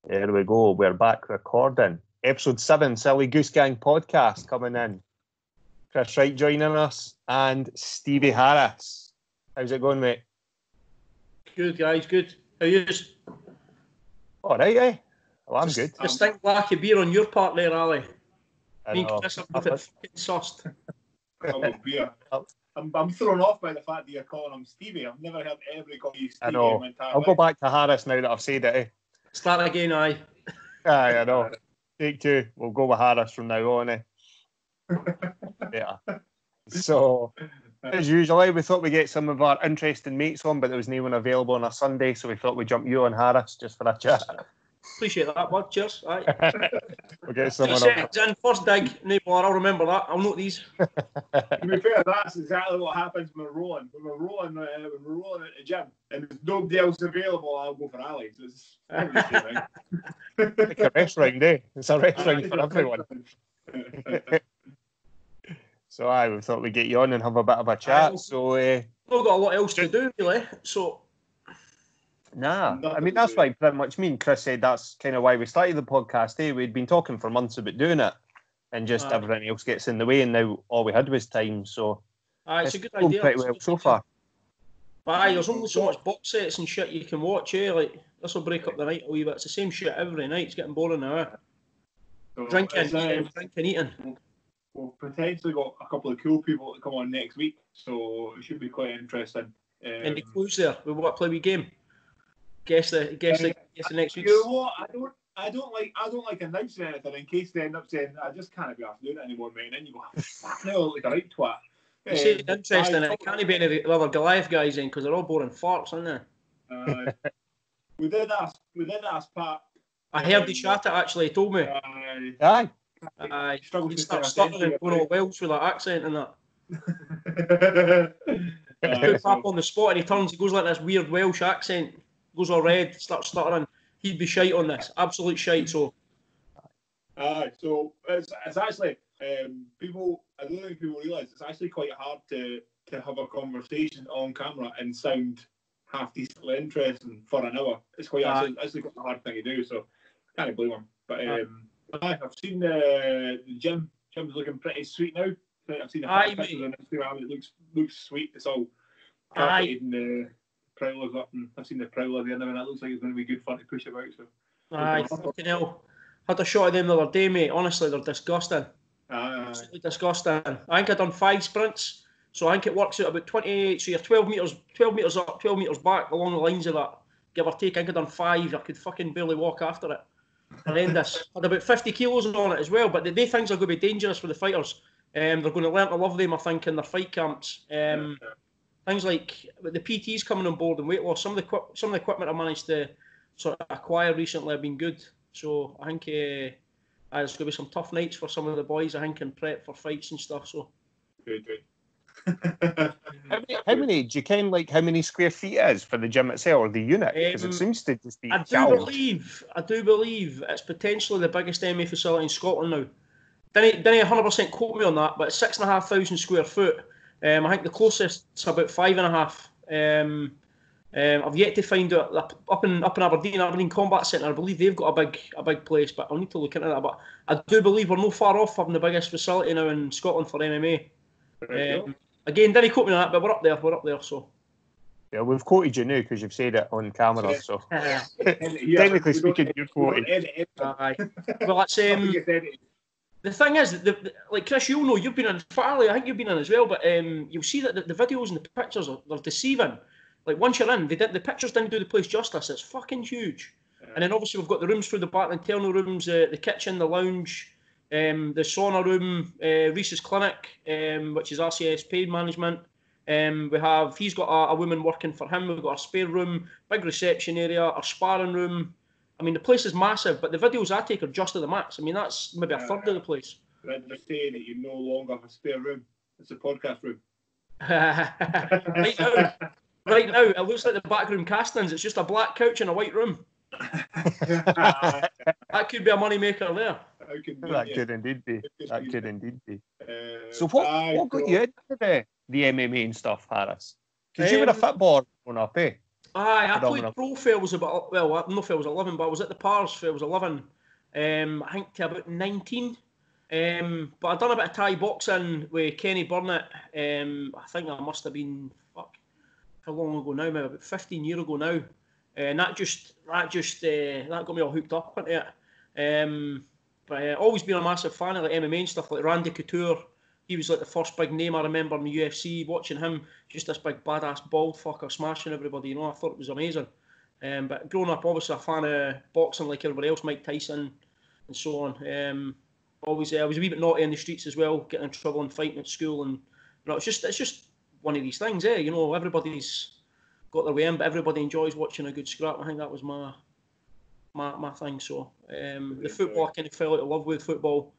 There we go. We're back recording. Episode 7, Silly Goose Gang podcast coming in. Chris Wright joining us and Stevie Harris. How's it going, mate? Good, guys. Good. How are you? All right, eh? Well, I'm good. Distinct lack of beer on your part there, Ali. I Me and know. Chris are both fucking sussed. Beer. I'm thrown off by the fact that you're calling him Stevie. I've never heard anybody call you Stevie. I know. In my entire I'll go life. back to Harris now that I've said it, eh? Start again, aye. Aye, I know. Take two. We'll go with Harris from now on, eh? Yeah. So, as usual, we thought we'd get some of our interesting mates on, but there was no one available on a Sunday, so we thought we'd jump you on Harris just for a chat. Appreciate that, bud. Cheers. Aye. We'll get someone Seconds in, first dig. No bother, I'll remember that. I'll note these. To be fair, that's exactly what happens when we're rolling. When we're rolling at the gym and there's nobody else available, I'll go for Ali. So it's like a rest round, eh? It's a rest round for everyone. So we thought we'd get you on and have a bit of a chat. So I've not got a lot else to do, really. So, I mean, that's why pretty much me and Chris said that's kind of why we started the podcast, eh? We'd been talking for months about doing it, and just everything else gets in the way, and now all we had was time, so it's a good idea. Pretty well so far. But there's only so much box sets and shit you can watch, eh? Like, this will break up the night a wee bit. It's the same shit every night. It's getting boring now, eh? So Drinking, eating. We've potentially got a couple of cool people to come on next week, so it should be quite interesting. And the clues there. We want to play a wee game. Guess the next week. You know what? I don't like announcing anything in case they end up saying I just can't be asked doing it anymore, mate. And then you go, fuck no, like a right twat. You say it's interesting. It can't be any of the other Goliath guys in because they're all boring farts, aren't they? We did ask Pat. I heard he chat it actually. He told me. Aye. He starts stuttering and going all Welsh with that accent and that. Put Pap on the spot and he turns. He goes like this weird Welsh accent. Goes all red. Starts stuttering. He'd be shite on this. Absolute shite. So. So it's actually people. I don't think people realise it's actually quite hard to have a conversation on camera and sound half decently interesting for an hour. It's quite actually quite a hard thing to do. So can't blame them. But I've seen the gym. Gym's looking pretty sweet now. I've seen the pictures on Instagram. It looks sweet. It's all carpeted and the prowlers up, and I've seen the prowler there now, and it looks like it's going to be good fun to push about. So. Fucking hell. Had a shot of them the other day, mate. Honestly, they're disgusting. Absolutely disgusting. I think I've done 5 sprints, so I think it works out about 28. So you're 12 metres up, 12 metres back along the lines of that. Give or take, I think I've done 5. I could fucking barely walk after it. Horrendous. Had about 50 kilos on it as well, but they things are going to be dangerous for the fighters. They're going to learn to love them, I think, in their fight camps. Things like the PTs coming on board and weight loss. Some of the equipment I managed to sort of acquire recently have been good. So I think there's going to be some tough nights for some of the boys, I think, and prep for fights and stuff. So good. How many? Do you ken like how many square feet it is for the gym itself or the unit? Because it seems to just be. I do believe it's potentially the biggest MMA facility in Scotland now. Didn't 100% quote me on that, but it's 6,500 square foot. I think the closest is about 5.5. I've yet to find out up in Aberdeen Combat Centre. I believe they've got a big place, but I'll need to look into that. But I do believe we're no far off having the biggest facility now in Scotland for MMA. Again, didn't quote me on that, but we're up there. So. Yeah, we've quoted you now because you've said it on camera. So technically speaking, you're quoted. Well, that's the thing is, like Chris, you'll know you've been in. Farley, I think you've been in as well, but you'll see that the videos and the pictures are deceiving. Like once you're in, the pictures didn't do the place justice. It's fucking huge. And then obviously we've got the rooms through the back, the internal rooms, the kitchen, the lounge, the sauna room, Reese's clinic, which is RCS pain management. He's got a woman working for him. We've got a spare room, big reception area, a sparring room. I mean, the place is massive, but the videos I take are just to the max. I mean, that's maybe a third of the place. They're saying that you no longer have a spare room. It's a podcast room. Right now, it looks like the backroom castings. It's just a black couch in a white room. That could be a money maker there. That could indeed be. So what got you into the MMA and stuff, Harris? Because you were a footballer growing up, eh? I played pro for I was about, well, I don't know if I was 11, but I was at the Pars for I was 11. I think to about 19. But I'd done a bit of Thai boxing with Kenny Burnett. I think I must have been, how long ago now? Maybe about 15 years ago now. And that got me all hooked up into it. But I've always been a massive fan of like MMA and stuff, like Randy Couture. He was like the first big name I remember in the UFC, watching him, just this big badass bald fucker smashing everybody, I thought it was amazing. But growing up, obviously a fan of boxing like everybody else, Mike Tyson and so on. I was a wee bit naughty in the streets as well, getting in trouble and fighting at school, and it's just one of these things, everybody's got their way in, but everybody enjoys watching a good scrap. I think that was my thing. So the football, I kind of fell out of love with football.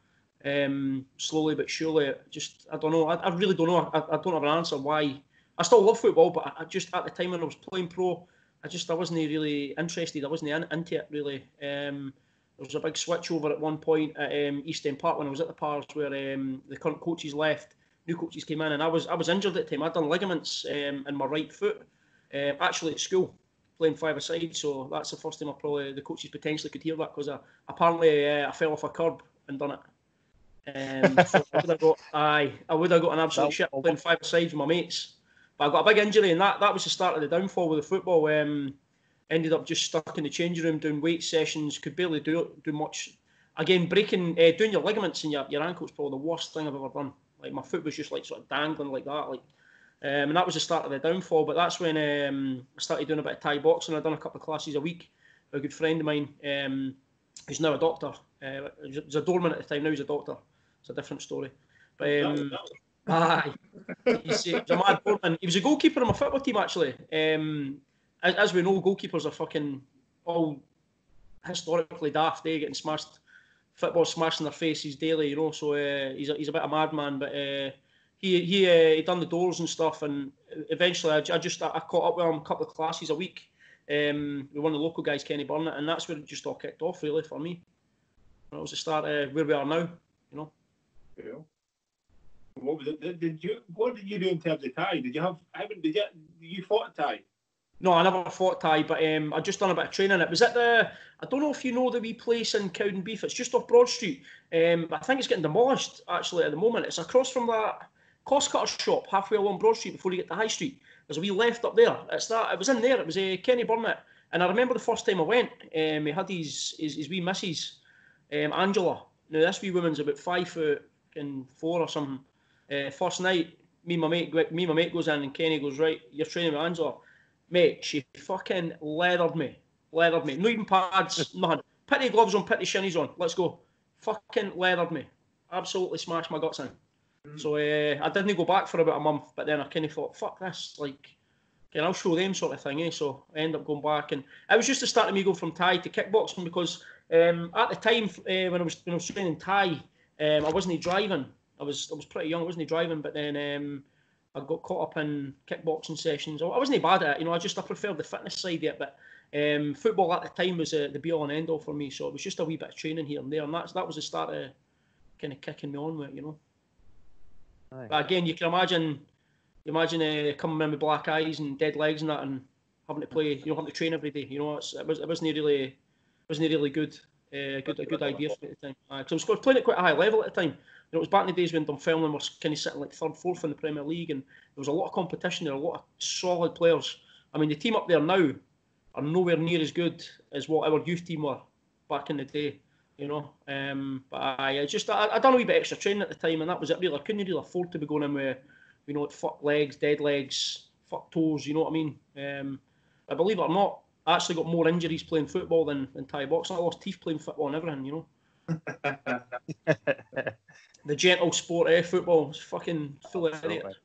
Slowly but surely, I don't know. I really don't know. I don't have an answer why. I still love football, but I just at the time when I was playing pro, I wasn't really interested. I wasn't into it really. There was a big switch over at one point at East End Park when I was at the Pars, where the current coaches left, new coaches came in, and I was injured at the time. I'd done ligaments in my right foot, actually at school, playing five-a-side. So that's the first time the coaches potentially could hear that, because apparently I fell off a curb and done it. So I would have got an absolute shit playing five-a-side with my mates. But I got a big injury, and that was the start of the downfall with the football. Ended up just stuck in the changing room doing weight sessions, could barely do much. Again, doing your ligaments in your ankle is probably the worst thing I've ever done. Like my foot was just like sort of dangling like that, and that was the start of the downfall. But that's when I started doing a bit of Thai boxing. I'd done a couple of classes a week with a good friend of mine, who's now a doctor. He was a doorman at the time, now he's a doctor. It's a different story. But he was a mad doorman. He was a goalkeeper on my football team actually. As we know, goalkeepers are fucking all historically daft. They getting smashed, football smashed in their faces daily, So he's a bit of a madman. But he done the doors and stuff, and eventually I caught up with him a couple of classes a week. With one of the local guys, Kenny Burnett, and that's where it just all kicked off really for me. That was the start of where we are now. Yeah. What was it? What did you do in terms of Thai? Did you fought a Thai? No, I never fought Thai, but I just done a bit of training. It was at I don't know if you know the wee place in Cowden Beef. It's just off Broad Street. But I think it's getting demolished actually at the moment. It's across from that cost cutter shop halfway along Broad Street before you get to High Street. There's a wee left up there. It's that. It was in there. It was Kenny Burnett, and I remember the first time I went. He had his wee missus, Angela. Now this wee woman's about 5'4" or something. First night, me and my mate goes in, and Kenny goes, right, you're training with Angela. Mate, she fucking leathered me. No even pads, nothing. Put the gloves on, put the shinnies on. Let's go. Fucking leathered me. Absolutely smashed my guts in. So I didn't go back for about a month, but then I kind of thought, fuck this, I'll show them sort of thing, So I ended up going back, and it was just the start of me going from Thai to kickboxing, because at the time when I was training Thai, I wasn't driving. I was pretty young. I wasn't driving, but then I got caught up in kickboxing sessions. I wasn't bad at it, I preferred the fitness side of it, but football at the time was the be all and end all for me. So it was just a wee bit of training here and there, and that was the start of kind of kicking me on with it, Nice. But again, you can imagine coming in with black eyes and dead legs and that, and having to play, having to train every day. It wasn't really good. A good idea for me at the time. Because I was playing at quite a high level at the time. It was back in the days when Dunfermline were kind of sitting like third, fourth in the Premier League, and there was a lot of competition. There were a lot of solid players. I mean, the team up there now are nowhere near as good as what our youth team were back in the day. But I done a wee bit extra training at the time, and that was it. Really, I couldn't really afford to be going in with, fuck legs, dead legs, fuck toes. You know what I mean? I believe it or not, I actually got more injuries playing football than Thai boxing. I lost teeth playing football and everything. The gentle sport, football is fucking full of idiots.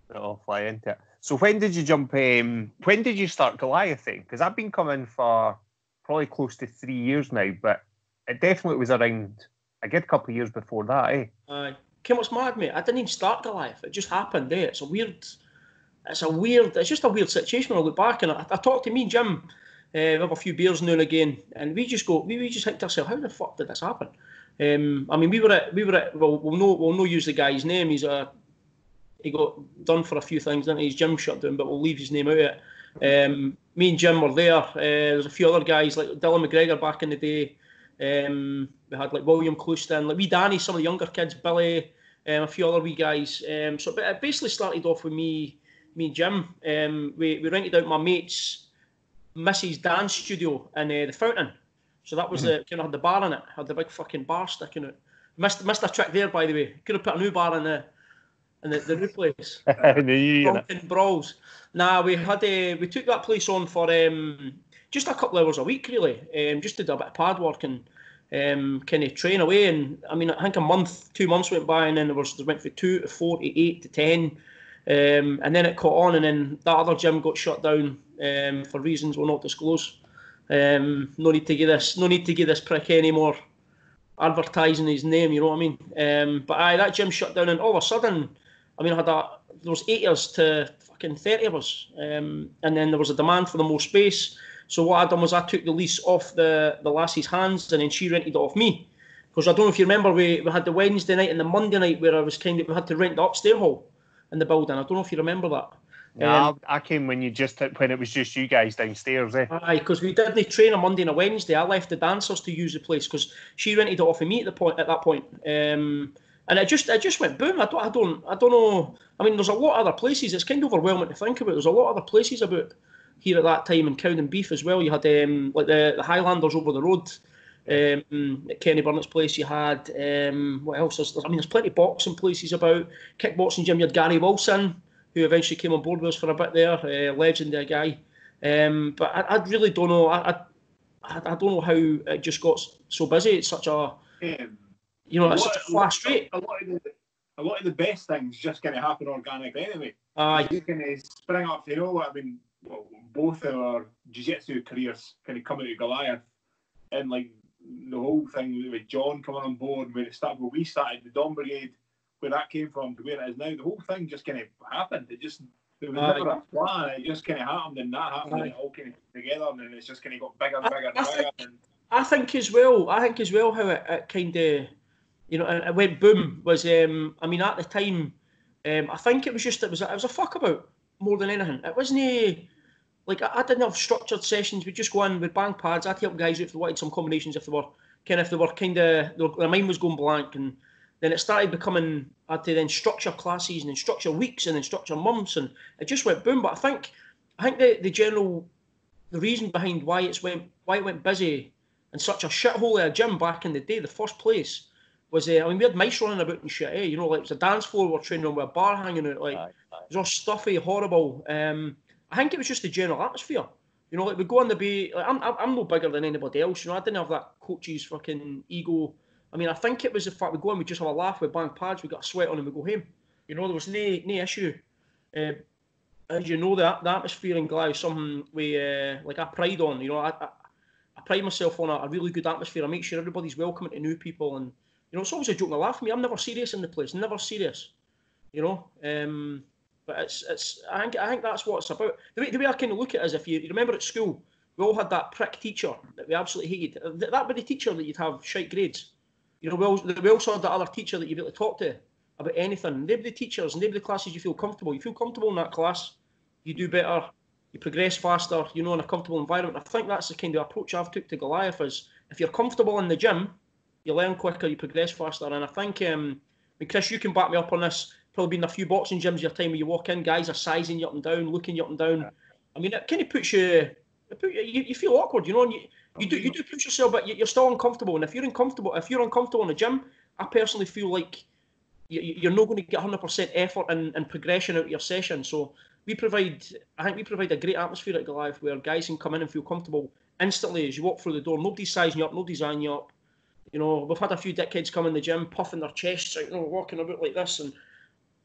It'll fly into it. So when did you jump? When did you start Goliath then? Because I've been coming for probably close to 3 years now, but it definitely was around a good couple of years before that, What's mad, mate? I didn't even start Goliath. It just happened, It's just a weird situation when I look back, and I talk to me and Jim. We have a few beers now and again, and we just think to ourselves, how the fuck did this happen? I mean, we were at we'll no use the guy's name. He's he got done for a few things, didn't he? His gym shut down, but we'll leave his name out of it. Me and Jim were there. There's a few other guys like Dylan McGregor back in the day. We had like William Clouston, like wee Danny, some of the younger kids, Billy, a few other wee guys. So it basically started off with me and Jim. We rented out my mate's Mrs. dance studio in the Fountain. So that was the kind of had the bar in it, had the big fucking bar sticking out. Missed a trick there, by the way. Could have put a new bar in the new place. Drunken brawls. Nah, we took that place on for just a couple of hours a week, really. Just did a bit of pad work and kind of train away. And I mean, I think 2 months went by, and then there went from 2 to 4 to 8 to 10. And then it caught on, and then that other gym got shut down for reasons we'll not disclose. No need to give this prick any more advertising his name, you know what I mean? But that gym shut down, and all of a sudden, I mean, there was 8 years to fucking 30 of us, and then there was a demand for the more space. So what I done was I took the lease off the lassie's hands, and then she rented it off me. Because I don't know if you remember, we had the Wednesday night and the Monday night where we had to rent the upstairs hall in the building. I don't know if you remember that. Yeah, I came when it was just you guys downstairs, eh? Aye, because we didn't train a Monday and a Wednesday. I left the dancers to use the place because she rented it off of me at that point. And it just went boom. I don't know. I mean, there's a lot of other places. It's kind of overwhelming to think about. There's a lot of other places about here at that time in Cowden Beef as well. You had like the Highlanders over the road. At Kenny Burnett's place, you had what else? There's plenty of boxing places about. Kickboxing gym, you had Gary Wilson, who eventually came on board with us for a bit there. Legendary guy. But I really don't know. I don't know how it just got so busy. It's such a it's such a fast rate. A lot of the best things just kind of happen organically anyway. Aye. You kind of spring up. You know, I mean, both our jiu-jitsu careers kind of come out of Goliath, and like the whole thing with John coming on board when we started the Dawn Brigade, where that came from to where it is now, the whole thing just kind of happened. There was never a plan. It just kind of happened, and that happened, and it all came together, and it's just kind of got bigger and bigger and bigger. I think as well how it kind of, it went boom was, I mean, at the time, I think it was a fuck about more than anything. It wasn't like I didn't have structured sessions. We'd just go in with bang pads. I'd help guys if they wanted some combinations, if they were their mind was going blank, and then it started becoming, I had to then structure classes and then structure weeks and then structure months, and it just went boom. But I think the reason behind why it went busy in such a shithole of a gym back in the day, the first place, was we had mice running about and shit. Like it was a dance floor we were training on with a bar hanging out. Like it was all stuffy, horrible. I think it was just the general atmosphere. Like we go on the bay. Like, I'm no bigger than anybody else. I didn't have that coach's fucking ego. I mean, I think it was the fact we go and we just have a laugh with bang pads, we got a sweat on and we go home. There was no issue. As you know, the atmosphere in Glasgow is something I pride on. I pride myself on a really good atmosphere. I make sure everybody's welcoming to new people, and it's always a joke and a laugh for me. I'm never serious in the place, never serious. But it's I think that's what it's about. The way I kind of look at it is, if you remember at school, we all had that prick teacher that we absolutely hated. That would be the teacher that you'd have shite grades. We also had that other teacher that you'd be able to talk to about anything. They'd be the teachers and they'd be the classes you feel comfortable. You feel comfortable in that class, you do better, you progress faster, in a comfortable environment. I think that's the kind of approach I've took to Goliath is, if you're comfortable in the gym, you learn quicker, you progress faster. And I think, Chris, you can back me up on this. Probably been a few boxing gyms your time where you walk in, guys are sizing you up and down, looking you up and down. Yeah. I mean, it kind of puts you feel awkward, and you do push yourself, but you're still uncomfortable. And if you're uncomfortable in the gym, I personally feel like you're not going to get 100% effort and progression out of your session. So I think we provide a great atmosphere at Goliath where guys can come in and feel comfortable instantly as you walk through the door. Nobody's sizing you up, nobody's eyeing you up. We've had a few dickheads come in the gym, puffing their chests out, walking about like this, and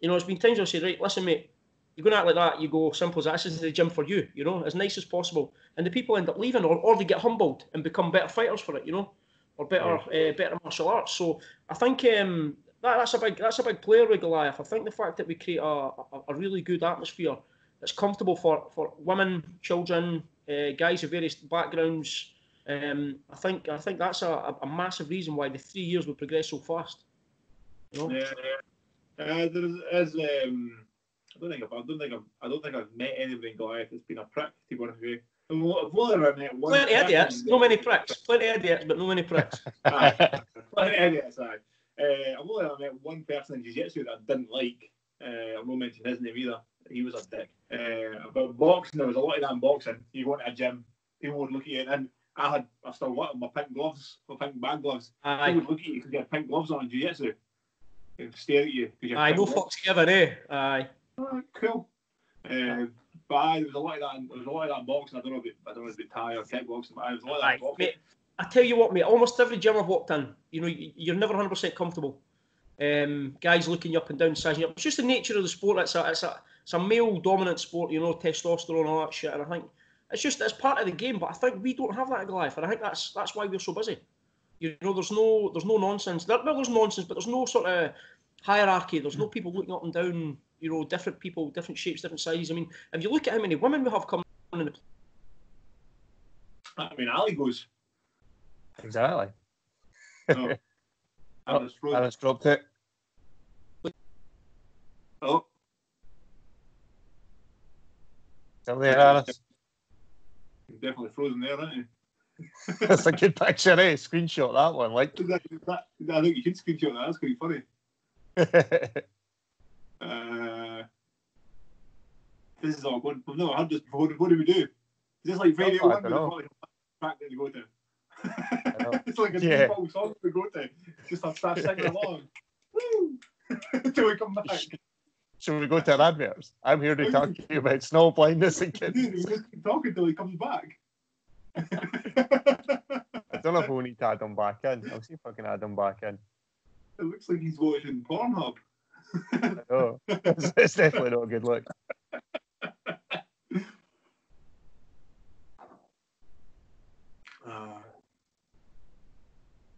there's been times I say, right, listen, mate, you're going to act like that, you go, simple as that, this is the gym for you, as nice as possible. And the people end up leaving, or they get humbled and become better fighters for it, or better martial arts. So I think that's a big player with Goliath. I think the fact that we create a really good atmosphere that's comfortable for women, children, guys of various backgrounds, I think that's a massive reason why the 3 years will progress so fast. Yeah. There is I don't think I've met anybody in Goliath that's been a prick, to be honest with you. I've only ever met one. Plenty of idiots, no many pricks. Plenty of idiots, but no many pricks. Aye. Plenty of idiots, aye. I've only ever met one person in jiu-jitsu that I didn't like. I won't mention his name either. He was a dick. But boxing, there was a lot of that in boxing. You go into a gym, people would look at you, and I still got my pink gloves, my pink bag gloves. Aye. People would look at you because you had pink gloves on in jiu-jitsu. They would stare at you. Aye, no fucks given, eh? Aye. Oh, cool. But aye, there was a lot of that. There was a lot of that in boxing. I don't know if it's Thai or kickboxing, but there was a lot of that in boxing. Mate, I tell you what, mate. Almost every gym I've walked in, you know, you're never 100% comfortable. Guys looking you up and down, sizing you up. It's just the nature of the sport. It's a male dominant sport, you know, testosterone, all that shit. And I think it's part of the game. But I think we don't have that at Goliath, and I think that's why we're so busy. You know, there's no nonsense. There's nonsense, but there's no sort of hierarchy. There's no people looking up and down. You know, different people, different shapes, different sizes. I mean, if you look at how many women we have coming in the... I mean, Ali goes. Exactly. Oh. Alice dropped it. Oh. Still there, Alice? He's definitely frozen there, isn't he? That's a good picture, eh? Screenshot that one, like. I think you can screenshot that. That's quite funny. This is all good. We've never had this before. What do we do? Is this like Radio 1? Track that you go to. It's like a default song to go to. Just have start singing along. Woo! Until we come back. Should we go to our adverts? I'm here to talk to you about snow blindness and kids. Dude, we just keep talking until he comes back. I don't know if we'll need to add him back in. I'll see if I can add him back in. It looks like he's watching Pornhub. I know. It's definitely not a good look.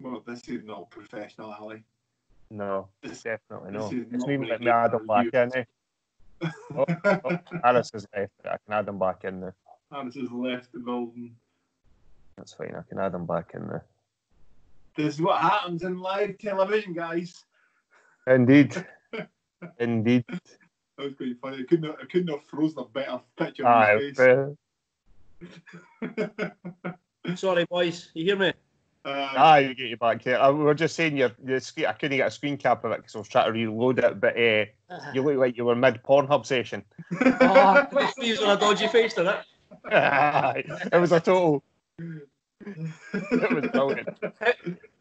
Well, this is not professional, Ali. No, it's definitely not. It's me letting me add him back in, eh? Alice is left. I can add him back in there. Alice has left the building. That's fine. I can add him back in there. This is what happens in live television, guys. Indeed. Indeed. That was quite funny. I couldn't have frozen a better picture of his face. Sorry, boys. You hear me? You get you back here. We were just saying I couldn't get a screen cap of it because I was trying to reload it, but you look like you were mid Pornhub session. Oh, he's on a dodgy face, didn't it? It was a total. It was brilliant.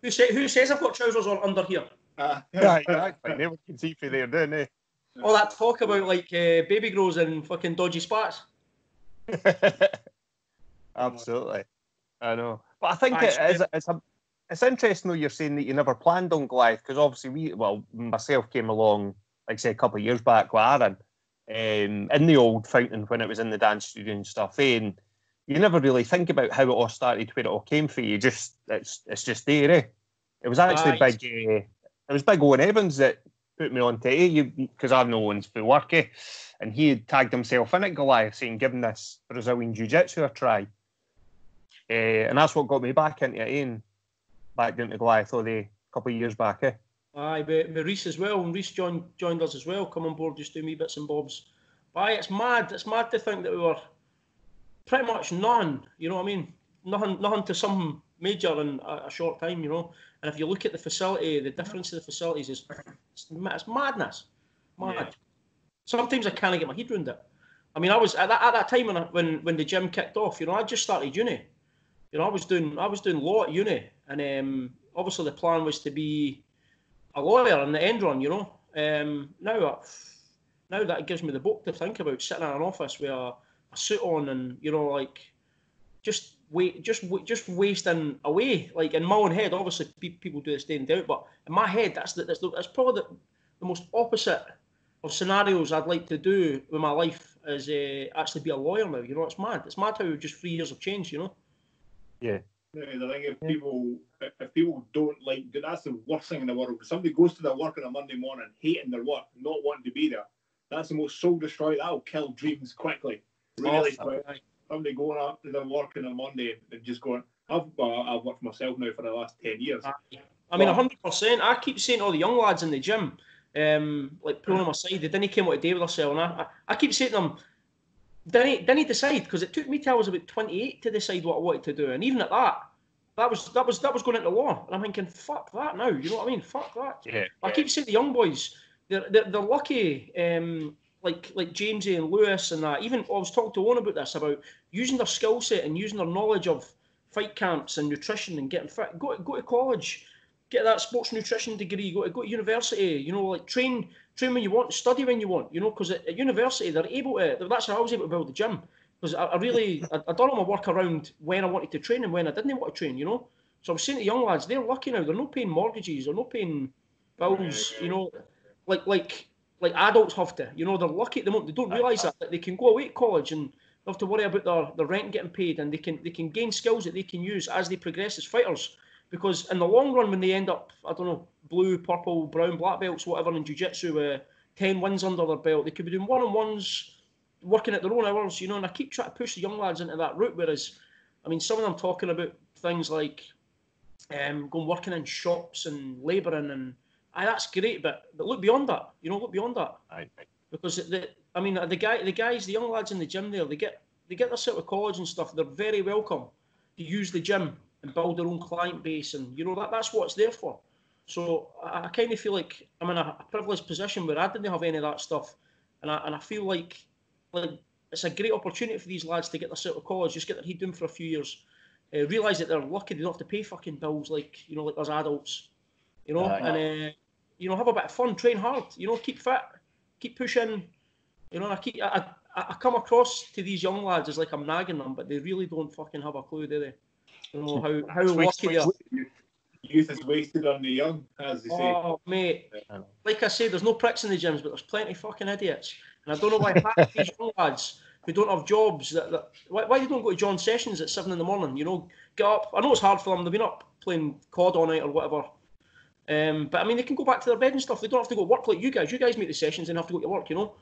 Who says I've got trousers on under here? Exactly. Never can see through there, don't they? All that talk about like baby grows and fucking dodgy spats. Absolutely. I know. But I think it's interesting though you're saying that you never planned on Goliath, because obviously myself came along, like say a couple of years back with Aaron, in the old fountain when it was in the dance studio and stuff, and you never really think about how it all started, where it all came from. It's just there, eh? It was actually big. It was big Owen Evans that put me on to it, because I've no Owen's full work, eh? And he had tagged himself in at Goliath, saying, "Giving this Brazilian Jiu-Jitsu a try." And that's what got me back into it, and back into Goliath a couple of years back, eh? Aye, but Reese as well, and Reese joined us as well, come on board, just doing me bits and bobs. But aye, it's mad to think that we were pretty much none, you know what I mean? Nothing to some major in a short time, you know? And if you look at the facility, the difference of the facilities it's madness. Mad. Yeah. Sometimes I can't get my head around it. I mean, I was at that time when the gym kicked off, you know, I just started uni. You know, I was doing law at uni, and obviously the plan was to be a lawyer in the end run, you know. Now that gives me the book to think about, sitting in an office with a suit on, and you know, like just wasting away. Like in my own head, obviously people do this day in day out, but in my head, that's probably the most opposite of scenarios I'd like to do with my life is actually be a lawyer now. You know, it's mad. It's mad how just 3 years have changed. You know. Yeah. I think if people don't like, that's the worst thing in the world. If somebody goes to their work on a Monday morning hating their work, not wanting to be there, that's the most soul destroying. That'll kill dreams quickly. Really quick. Somebody going up to their work on a Monday and just going, I've worked for myself now for the last 10 years. I mean, 100%. I keep saying to all the young lads in the gym, like pulling them aside. They didn't come out today with themselves. And I keep saying to them, didn't decide, because it took me till I was about 28 to decide what I wanted to do. And even at that was going into law. And I'm thinking, fuck that now. You know what I mean? Fuck that. Yeah. I keep saying to young boys, they're lucky. Like Jamesy and Lewis and that. Even I was talking to Owen about this, about using their skill set and using their knowledge of fight camps and nutrition and getting fit. Go to college, get that sports nutrition degree. Go to university. You know, like train when you want, study when you want. You know, because at university they're able to. That's how I was able to build the gym. Because I done all my work around when I wanted to train and when I didn't want to train. You know, so I was saying to young lads, they're lucky now. They're not paying mortgages. They're not paying bills. You know, like adults have to. You know, they're lucky at the moment. They don't realise that they can go away to college and have to worry about their rent getting paid, and they can gain skills that they can use as they progress as fighters. Because in the long run, when they end up, I don't know, blue, purple, brown, black belts, whatever, in jiu-jitsu, 10 wins under their belt, they could be doing one-on-ones, working at their own hours, you know. And I keep trying to push the young lads into that route. Whereas, I mean, some of them talking about things like going working in shops and labouring, and that's great, but look beyond that. You know, look beyond that. Because the young lads in the gym there, they get themselves to college and stuff. They're very welcome to use the gym and build their own client base, and you know that's what it's there for. So I kind of feel like I'm in a privileged position where I didn't have any of that stuff, and I feel like it's a great opportunity for these lads to get themselves to college, just get their head down for a few years, realise that they're lucky they don't have to pay fucking bills like us adults, you know, and have a bit of fun, train hard, you know, keep fit, keep pushing, you know. And I come across to these young lads as like I'm nagging them, but they really don't fucking have a clue, do they? You know how lucky they are. Youth is wasted on the young, as they say. Oh, mate. Like I say, there's no pricks in the gyms, but there's plenty of fucking idiots. And I don't know why half these young lads who don't have jobs, why they don't go to John Sessions at 7 a.m, you know, get up. I know it's hard for them. They've been up playing COD all night or whatever. But, I mean, they can go back to their bed and stuff. They don't have to go to work like you guys. You guys make the sessions and have to go to work, you know.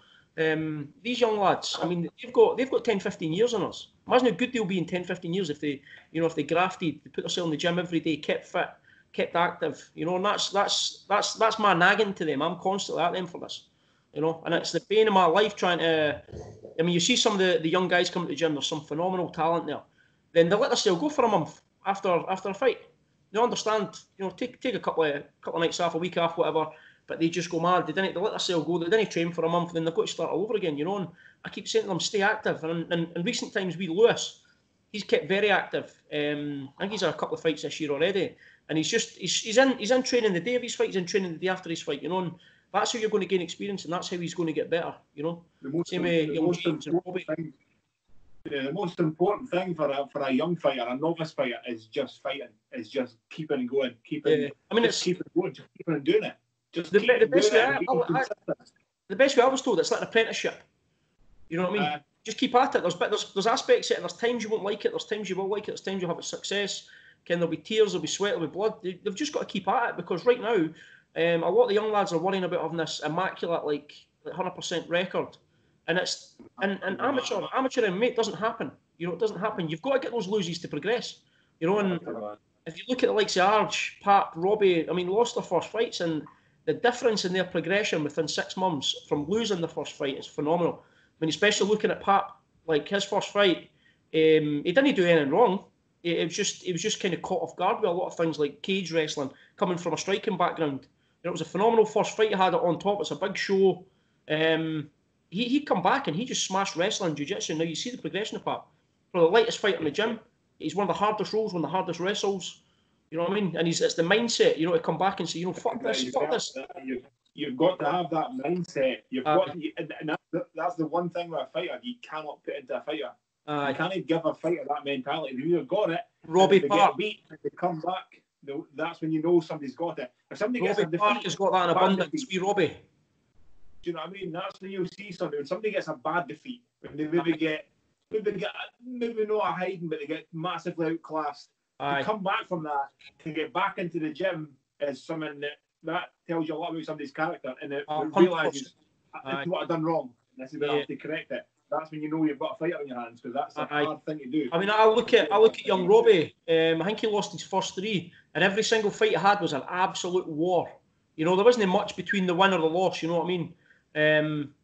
These young lads, I mean, they've got 10, 15 years on us. Imagine how good they'll be in 10, 15 years if they grafted, they put themselves in the gym every day, kept fit, kept active, you know. And that's my nagging to them. I'm constantly at them for this, you know. And it's the pain of my life trying to. I mean, you see some of the young guys coming to the gym. There's some phenomenal talent there. Then they let themselves go for a month after a fight. They understand, you know, take a couple of nights off, a week off, whatever. But they just go mad. They let themselves go. They didn't train for a month, then they've got to start all over again, you know. And I keep saying to them, stay active. And in recent times, Lewis, he's kept very active. I think he's had a couple of fights this year already, and he's in training the day of his fight. He's in training the day after his fight, you know. And that's how you're going to gain experience, and that's how he's going to get better, you know. Same way young James and Robbie. The most important thing for a young fighter, a novice fighter, is just fighting. Is just keeping and going, keeping. I mean, it's keeping going, just keeping and doing it. The best way I was told, it's like an apprenticeship. You know what I mean? Just keep at it. There's aspects of it. There's times you won't like it. There's times you will like it. There's times you'll have success. There'll be tears. There'll be sweat. There'll be blood. They've just got to keep at it, because right now, a lot of the young lads are worrying about having this immaculate, like 100% record, and it's and amateur MMA doesn't happen. You know, it doesn't happen. You've got to get those loses to progress. You know, and if you look at the likes of Arj, Pat, Robbie, I mean, lost their first fights, and the difference in their progression within 6 months from losing the first fight is phenomenal. I mean, especially looking at Pat, like his first fight, he didn't do anything wrong. It was just kind of caught off guard with a lot of things like cage wrestling, coming from a striking background. You know, it was a phenomenal first fight he had it on top. It's a big show. He come back and he just smashed wrestling, jiu-jitsu. Now you see the progression of Pat. For the lightest fight in the gym, he's one of the hardest rolls, one of the hardest wrestles. You know what I mean? And it's the mindset, you know, to come back and say, you know, fuck this. You've got to have that mindset. And that's the one thing with a fighter you cannot put into a fighter. You can't give a fighter that mentality. If you've got it, Robbie they Park. get beat, and they come back, that's when you know somebody's got it. If somebody Robbie gets a defeat, Park has got that in abundance. We Robbie. Do you know what I mean? That's when you'll see somebody. When somebody gets a bad defeat, when they maybe not a hiding, but they get massively outclassed. To come back from that, to get back into the gym, is something that tells you a lot about somebody's character, and it realises, this is what I've done wrong. This is where I have to correct it. That's when you know you've got a fighter on your hands, because that's a hard thing to do. I mean, I look at young Robbie. I think he lost his first 3, and every single fight he had was an absolute war. You know, there wasn't much between the win or the loss. You know what I mean?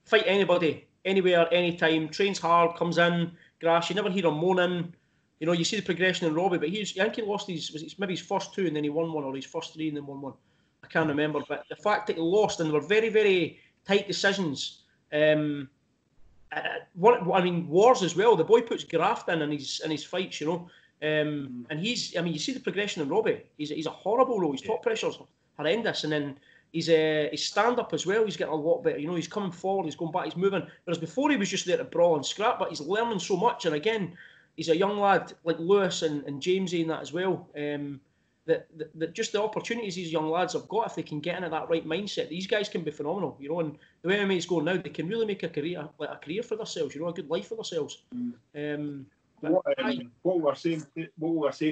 Fight anybody, anywhere, anytime. Trains hard, comes in, grass. You never hear him moaning. You know, you see the progression in Robbie, but I think he lost maybe his first 2 and then he won one, or his first 3 and then won one. I can't remember, but the fact that he lost, and they were very, very tight decisions. Wars as well. The boy puts graft in his fights, you know. And you see the progression in Robbie. He's a horrible role. His top pressure's horrendous, and then his stand up as well. He's getting a lot better. You know, he's coming forward. He's going back. He's moving. Whereas before he was just there to brawl and scrap. But he's learning so much. And again, he's a young lad like Lewis and Jamesy and that as well. That just the opportunities these young lads have got, if they can get into that right mindset, these guys can be phenomenal. You know, and the way MMA is going now, they can really make a career for themselves. You know, a good life for themselves. What we were saying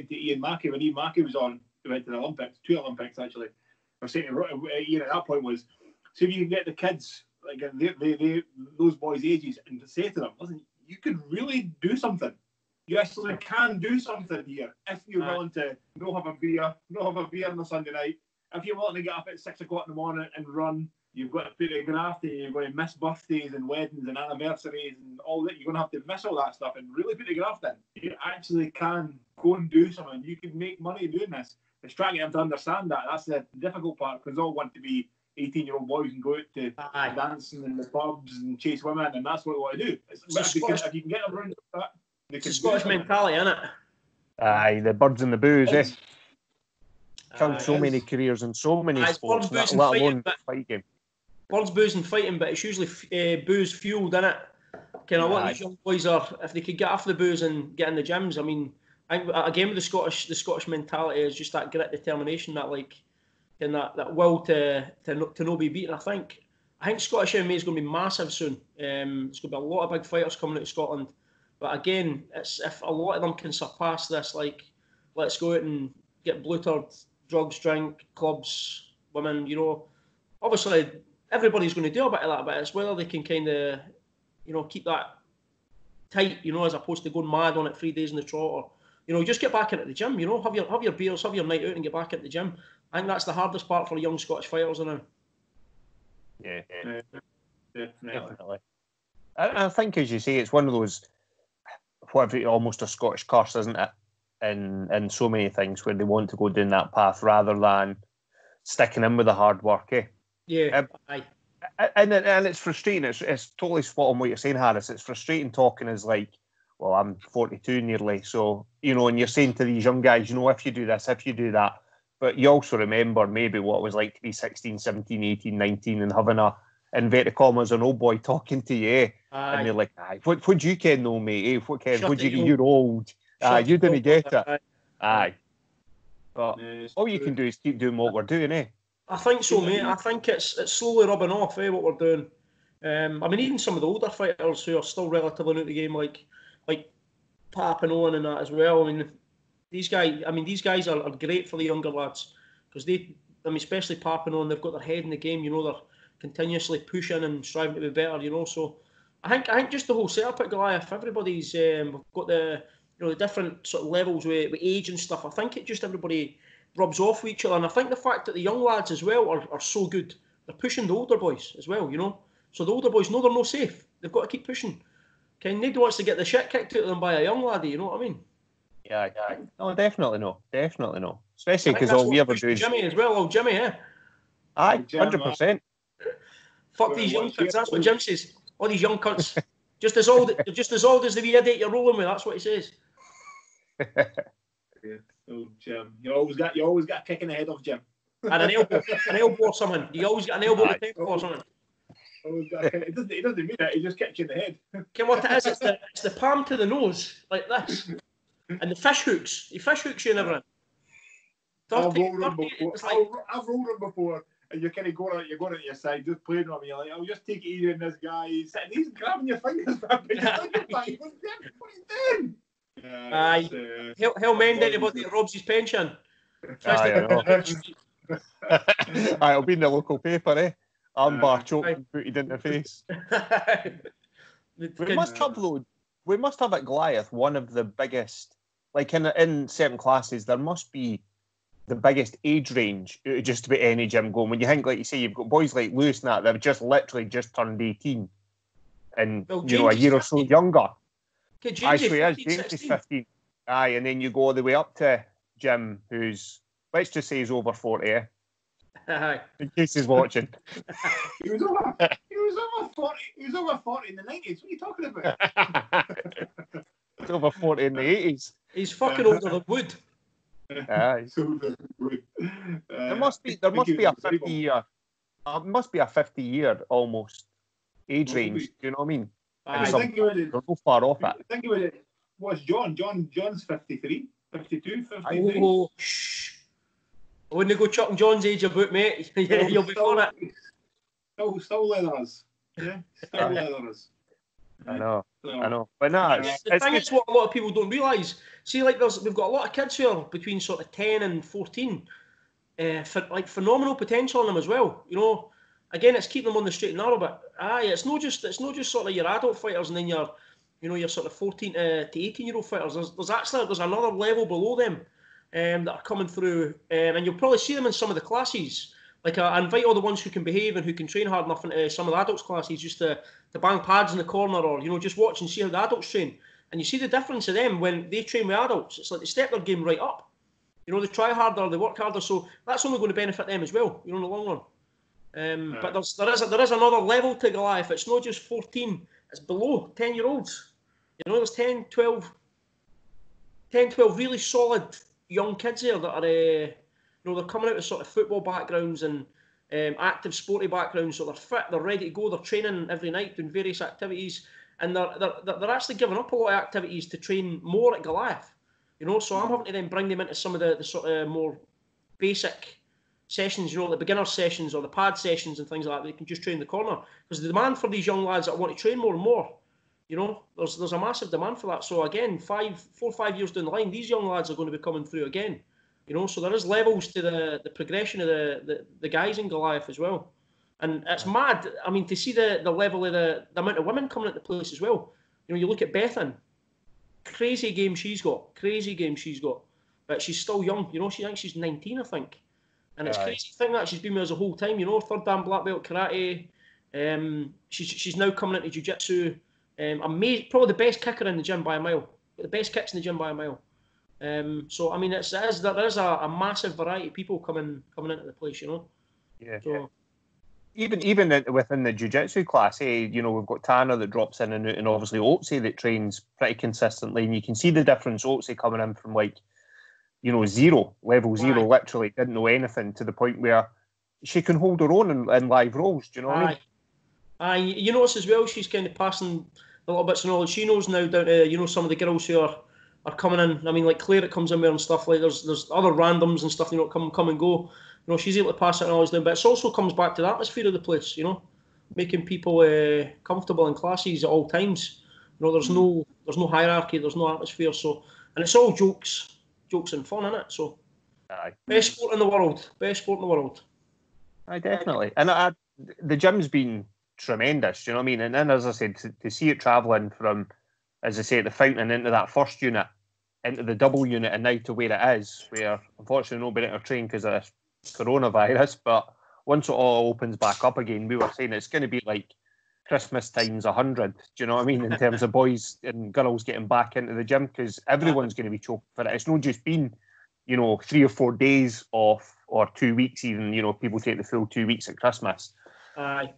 to Ian Mackey when Ian Mackey was on, he went to the Olympics, 2 Olympics actually. I was saying to Ian at that point was, see if you can get the kids, like those boys' ages, and to say to them, listen, you can really do something. You actually can do something here if you're willing to not have a beer on a Sunday night. If you're willing to get up at 6 o'clock in the morning and run, you've got to put a graft in, you're going to miss birthdays and weddings and anniversaries and all that. You're going to have to miss all that stuff and really put the graft in. You actually can go and do something. You can make money doing this. It's trying to get them to understand that. That's the difficult part, because they all want to be 18-year-old boys and go out to dancing in the pubs and chase women, and that's what we want to do. If you can get them around that, it's a Scottish mentality, isn't it? Aye, the birds and the booze, eh? Killed so many careers in so many sports, let alone the fight game. Birds, booze and fighting, but it's usually booze fueled, isn't it? Kind of what these young boys are, if they could get off the booze and get in the gyms. I mean, I think again with the Scottish mentality is just that grit, determination, that that will to not be beaten. I think Scottish MMA is going to be massive soon. There's going to be a lot of big fighters coming out of Scotland. But again, if a lot of them can surpass this, like, let's go out and get blutered, drugs, drink, clubs, women, you know, obviously everybody's going to do a bit of that, but it's whether they can kind of, you know, keep that tight, you know, as opposed to going mad on it 3 days in the trot, or, you know, just get back into the gym, you know, have your beers, have your night out and get back into the gym. I think that's the hardest part for young Scottish fighters now. Yeah, definitely. I think, as you say, it's one of those, almost a Scottish curse, isn't it? In so many things where they want to go down that path rather than sticking in with the hard work, eh? Yeah, aye. And it's frustrating. It's totally spot on what you're saying, Harris. It's frustrating talking as like, well, I'm 42 nearly, so, you know, and you're saying to these young guys, you know, if you do this, if you do that, but you also remember maybe what it was like to be 16, 17, 18, 19 and having a, inverted commas, an old boy talking to you, eh? And they're like, aye, what do you ken though, mate? Eh? What do you, you're old. You didn't get it. Aye. But all you can do is keep doing what we're doing, eh? I think so, mate. I think it's slowly rubbing off, what we're doing. I mean, even some of the older fighters who are still relatively new to the game, like Pap and Owen and that as well. I mean, these guys are great for the younger lads, because especially Pap and Owen, they've got their head in the game. You know, they're continuously pushing and striving to be better. You know, so I think just the whole setup at Goliath, everybody's got the different sort of levels with age and stuff. I think it just everybody rubs off with each other, and I think the fact that the young lads as well are so good, they're pushing the older boys as well. You know, so the older boys know they're no safe. They've got to keep pushing. Nobody wants to get the shit kicked out of them by a young laddie. You know what I mean? Yeah. No, definitely no. Especially because all we ever do is Jimmy as well. Old Jimmy, yeah. Aye, 100%. Fuck these young cunts. That's what Jim says. All these young cunts, just as old as the wee idiot you're rolling with. That's what he says. Oh, Jim, you always got a kick in the head of Jim. And an elbow or something. You always got an elbow to take or something. He doesn't mean it. He just kicks you in the head. Okay, what it is? It's the palm to the nose, like this, and the fish hooks. He fish hooks you and everything. I've rolled him before, and you're kind of going at your side, just playing on me. You're like, I'll just take it easy on this guy. He's grabbing your fingers. What are you doing? Aye, he'll mend anybody that robs his pension. Aye, it'll be in the local paper, eh? Armbar choked booted in the face. We must have at Goliath one of the biggest, like in certain classes, there must be the biggest age range out of just about any gym going. When you think, like you say, you've got boys like Lewis and that have just literally just turned 18 and, a year or so younger. Okay, James is 15. Aye, and then you go all the way up to Jim, who's, let's just say he's over 40, eh? Aye. In case he's watching. He was over 40. He was over 40 in the 90s. What are you talking about? He's over 40 in the 80s. He's fucking older than Wood. Aye. There must be a 50-year. Must be a 50-year almost age range. Do you know what I mean? I think they're not far off it. Think about it. What's John? John's 53, 52, 53. Oh, shh. I wouldn't go chucking John's age about, mate. You'll be for it. Still leathers. Yeah, still leathers. I know. But no, the thing is what a lot of people don't realise. See, like we've got a lot of kids here between sort of 10 and 14. Phenomenal potential in them as well. Again, it's keeping them on the straight and narrow. But it's not just sort of your adult fighters and then your sort of 14 to 18-year-old fighters. There's another level below them that are coming through, and you'll probably see them in some of the classes. Like I invite all the ones who can behave and who can train hard enough into some of the adults classes just to bang pads in the corner or just watch and see how the adults train. And you see the difference in them when they train with adults. It's like they step their game right up. They try harder, they work harder. So that's only going to benefit them as well, in the long run. But there is another level to Goliath. It's not just 14. It's below 10-year-olds. There's 10, 12 really solid young kids here that are, they're coming out of sort of football backgrounds and active sporty backgrounds. So they're fit, they're ready to go, they're training every night, doing various activities. And they're actually giving up a lot of activities to train more at Goliath. So I'm having to then bring them into some of the sort of more basic sessions, the beginner sessions or the pad sessions and things like that. They can just train in the corner because the demand for these young lads that want to train more and more, there's a massive demand for that. So again, 4 or 5 years down the line, these young lads are going to be coming through again. So there is levels to the progression of the guys in Goliath as well. And it's mad. I mean, to see the level of the amount of women coming into the place as well. You look at Bethan. Crazy game she's got. But she's still young. She thinks she's 19, I think. And it's crazy to think that she's been with us the whole time. Third dan black belt karate. She's now coming into jiu-jitsu. Probably the best kicker in the gym by a mile. The best kicks in the gym by a mile. So I mean, there is a massive variety of people coming into the place. Yeah. So, even within the jiu-jitsu class, we've got Tanner that drops in and out, and obviously Otzi that trains pretty consistently, and you can see the difference. Otzi coming in from level zero, literally didn't know anything, to the point where she can hold her own in live roles. Do you know what I mean? You notice as well, she's kind of passing a little bits of knowledge she knows now down to some of the girls who are coming in. I mean, like Claire that comes in there and stuff. Like there's other randoms and stuff. Come and go. She's able to pass that knowledge down, but it also comes back to the atmosphere of the place. Making people comfortable in classes at all times. There's no hierarchy. There's no atmosphere. So, and it's all jokes and fun, isn't it? So, best sport in the world. Aye, definitely. And the gym's been tremendous. Do you know what I mean? And then, as I said, to see it travelling from, as I say, at the fountain into that first unit, into the double unit, and now to where it is, where unfortunately nobody able to train because of this coronavirus. But once it all opens back up again, we were saying it's going to be like Christmas times 100. Do you know what I mean? In terms of boys and girls getting back into the gym, because everyone's going to be choking for it. It's not just been, 3 or 4 days off or 2 weeks even. People take the full 2 weeks at Christmas. Aye.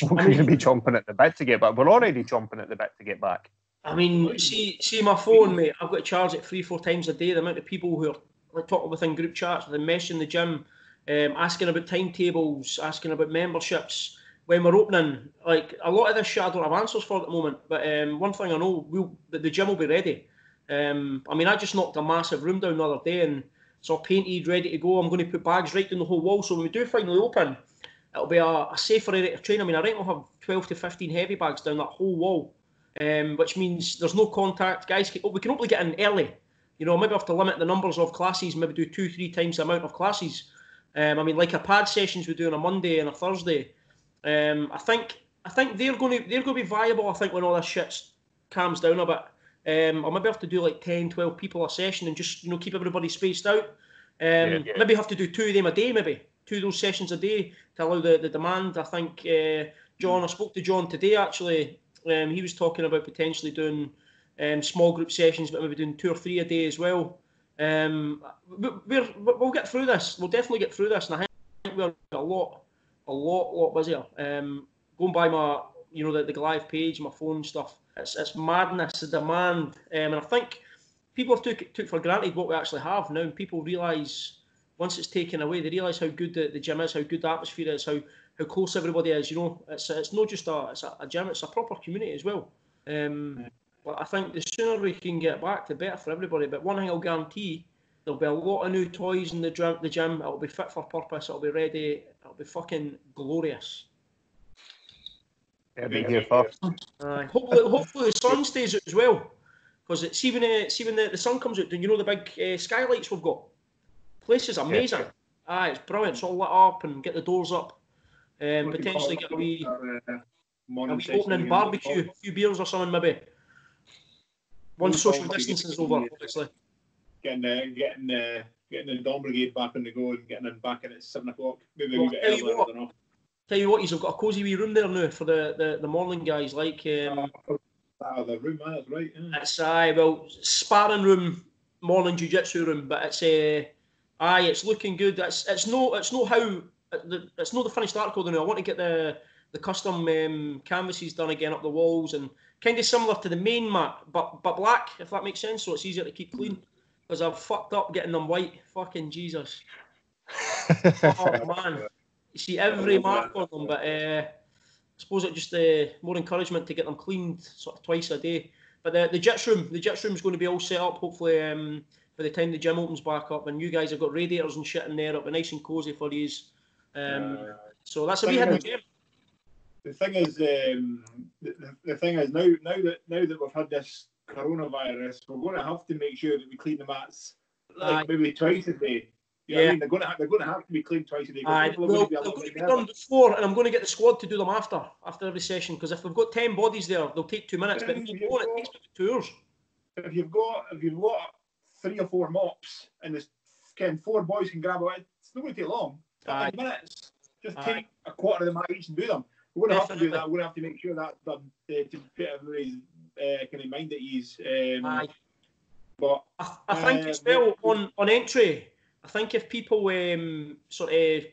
We're going to be chomping at the bit to get back. We're already chomping at the bit to get back. I mean, see my phone, mate. I've got to charge it 3-4 times a day. The amount of people who are talking within group chats, they're messaging the gym, asking about timetables, asking about memberships. When we're opening, like a lot of this shit I don't have answers for at the moment. But one thing I know, the gym will be ready. I mean, I just knocked a massive room down the other day and it's all painted, ready to go. I'm going to put bags right down the whole wall. So when we do finally open, it'll be a safer area to train. I mean, I reckon we'll have 12 to 15 heavy bags down that whole wall. Which means there's no contact. Guys, we can hopefully get in early. Maybe have to limit the numbers of classes, maybe do 2-3 times the amount of classes. I mean, like our pad sessions we do on a Monday and a Thursday. I think they're going to be viable. I think when all this shit calms down a bit, I'll maybe have to do like 10, 12 people a session and just keep everybody spaced out. Maybe have to do 2 of them a day, maybe 2 of those sessions a day to allow the demand. I think John, I spoke to John today actually. He was talking about potentially doing small group sessions, but maybe doing 2 or 3 a day as well. We'll get through this. We'll definitely get through this, and I think we're a lot busier. Going by my, the Goliath page, my phone stuff, it's madness, the demand, and I think people have took for granted what we actually have now. People realise once it's taken away, they realise how good the gym is, how good the atmosphere is, how close everybody is. It's not just a gym; it's a proper community as well. But I think the sooner we can get back, the better for everybody. But one thing I'll guarantee, there'll be a lot of new toys in the gym. It'll be fit for purpose. It'll be ready. It'll be fucking glorious. It'll be here first. Hopefully the sun stays out as well. Because see when the sun comes out, you know the big skylights we've got? The place is amazing. Yeah. It's brilliant. It's all lit up and get the doors up. Potentially get a wee opening barbecue, a few beers or something maybe. Once social distancing is over, obviously. Getting the Dawn Brigade back on the go and getting them back in at 7 o'clock. Maybe a wee bit earlier, I don't know. Tell you what, you've got a cosy wee room there now for the morning guys. Like the room, that's right. Yeah. It's sparring room, morning jiu-jitsu room, but it's looking good. It's not the finished article now. I want to get the custom canvases done again up the walls and kind of similar to the main mat, but black, if that makes sense. So it's easier to keep clean because I've fucked up getting them white. Fucking Jesus. Oh man, you see every mark on them, but I suppose it's just more encouragement to get them cleaned sort of twice a day. But the jits room is going to be all set up hopefully by the time the gym opens back up, and you guys have got radiators and shit in there. It'll be nice and cosy for you. So that's a wee hidden gem. The thing is, now that we've had this coronavirus, we're going to have to make sure that we clean the mats maybe twice a day. You know what I mean? They're going to have to be cleaned twice a day. They're going to be done before, and I'm going to get the squad to do them after every session. Because if we've got 10 bodies there, they'll take 2 minutes. But it takes 2 hours. If you've got 3 or 4 mops and there's 4 boys can grab it, it's not going to take long. 5 minutes. Just take a quarter of the mat each and do them. We're going to have to do that. We're going to have to make sure that's done to put everybody's kind of mind at ease. But I think as well on entry, I think if people sort of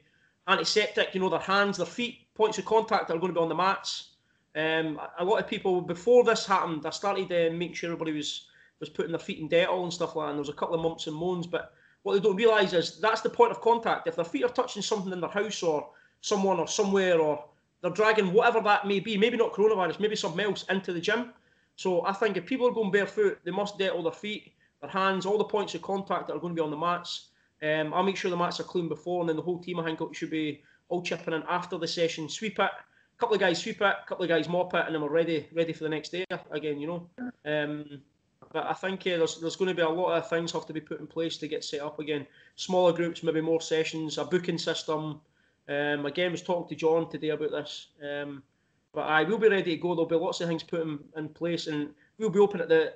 antiseptic, their hands, their feet, points of contact are going to be on the mats. A lot of people before this happened, I started making sure everybody was putting their feet in Dettol and stuff like that. And there was a couple of mumps and moans, but what they don't realise is that's the point of contact. If their feet are touching something in their house or someone or somewhere, or they're dragging whatever that may be, maybe not coronavirus, maybe something else into the gym. So I think if people are going barefoot, they must Dettol their feet, their hands, all the points of contact that are going to be on the mats. I'll make sure the mats are clean before, and then the whole team, I think, should be all chipping in after the session. Sweep it, a couple of guys sweep it, a couple of guys mop it, and then we're ready for the next day again, But I think there's going to be a lot of things have to be put in place to get set up again. Smaller groups, maybe more sessions, a booking system. Again, I was talking to John today about this. But I will be ready to go. There'll be lots of things put in place, and we'll be open at the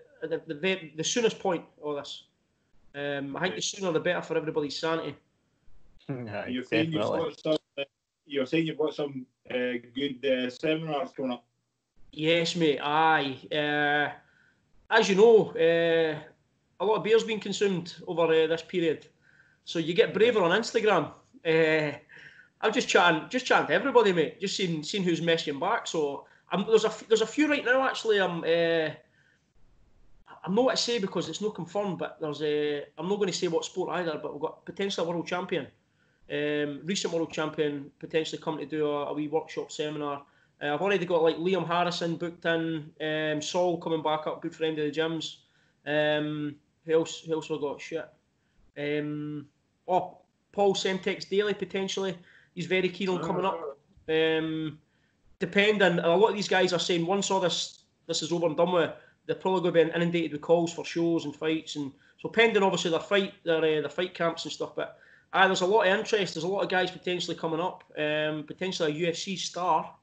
soonest point of this. I think the sooner the better for everybody's sanity. You're saying you've got some good seminars coming up. Yes, mate. Aye. As you know, a lot of beer's been consumed over this period, so you get braver on Instagram. I'm just chatting to everybody, mate. Just seeing who's messaging back. So there's a few right now. Actually, I'm not going to say because it's not confirmed, but I'm not going to say what sport either. But we've got potentially a world champion, recent world champion, potentially coming to do a wee workshop seminar. I've already got like Liam Harrison booked in, Saul coming back up, good friend of the gyms. Who else have I got? Shit. Paul Semtex Daly potentially. He's very keen on coming up. Depending, a lot of these guys are saying once all this is over and done with, they're probably going to be inundated with calls for shows and fights, and so pending obviously their fight camps and stuff. But there's a lot of interest. There's a lot of guys potentially coming up. Potentially a UFC star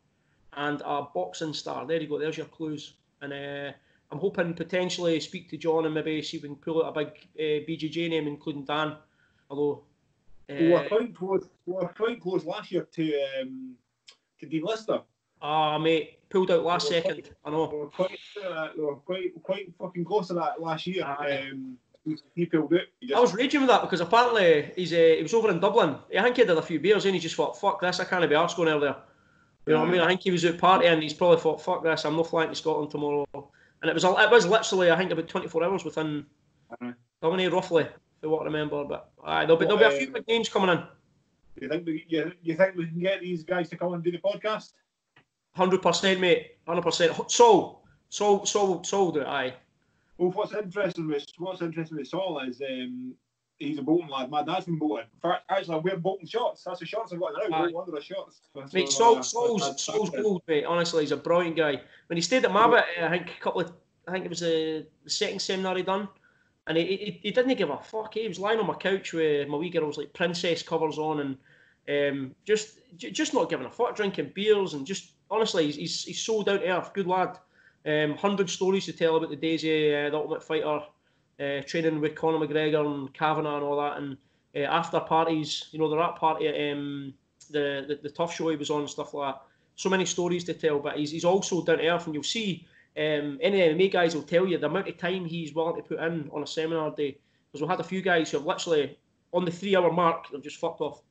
and a boxing star. There you go. There's your clues. And I'm hoping potentially speak to John and maybe see if we can pull out a big BJJ name, including Dan. Although we were quite close. We were quite close last year to Dean Lister. Mate, pulled out last second. I know. We were quite fucking close to that last year. He pulled out. I was raging with that because apparently he was over in Dublin. I think he had a few beers and he just thought, fuck this, I can't be arsed going out there. You know what I mean? I think he was out partying and he's probably thought, fuck this, I'm not flying to Scotland tomorrow. And it was literally, I think, about 24 hours within, how many roughly, for what I remember. But there'll be a few big names coming in. You think we can get these guys to come and do the podcast? 100%, mate. 100%. Soul do it, aye. Well, what's interesting with Saul is he's a Bolton lad. My dad's from Bolton. In fact, actually, I'm wearing Bolton shorts. That's the shorts I've got now. One of the shorts. Mate, Saul's gold, mate. Honestly, he's a brilliant guy. When he stayed at Mabbott, I think it was the second seminar he done, and he didn't give a fuck. He was lying on my couch with my wee girl's like princess covers on, and just not giving a fuck, drinking beers, and just honestly, he's so down to earth. Good lad. 100 stories to tell about the days of the Ultimate Fighter, training with Conor McGregor and Kavanagh and all that, and after parties, you know, the rap party at the Tough Show he was on and stuff like that. So many stories to tell, but he's also down to earth, and you'll see any MMA guys will tell you the amount of time he's willing to put in on a seminar day. Because we had a few guys who have literally on the 3 hour mark, they've just fucked off.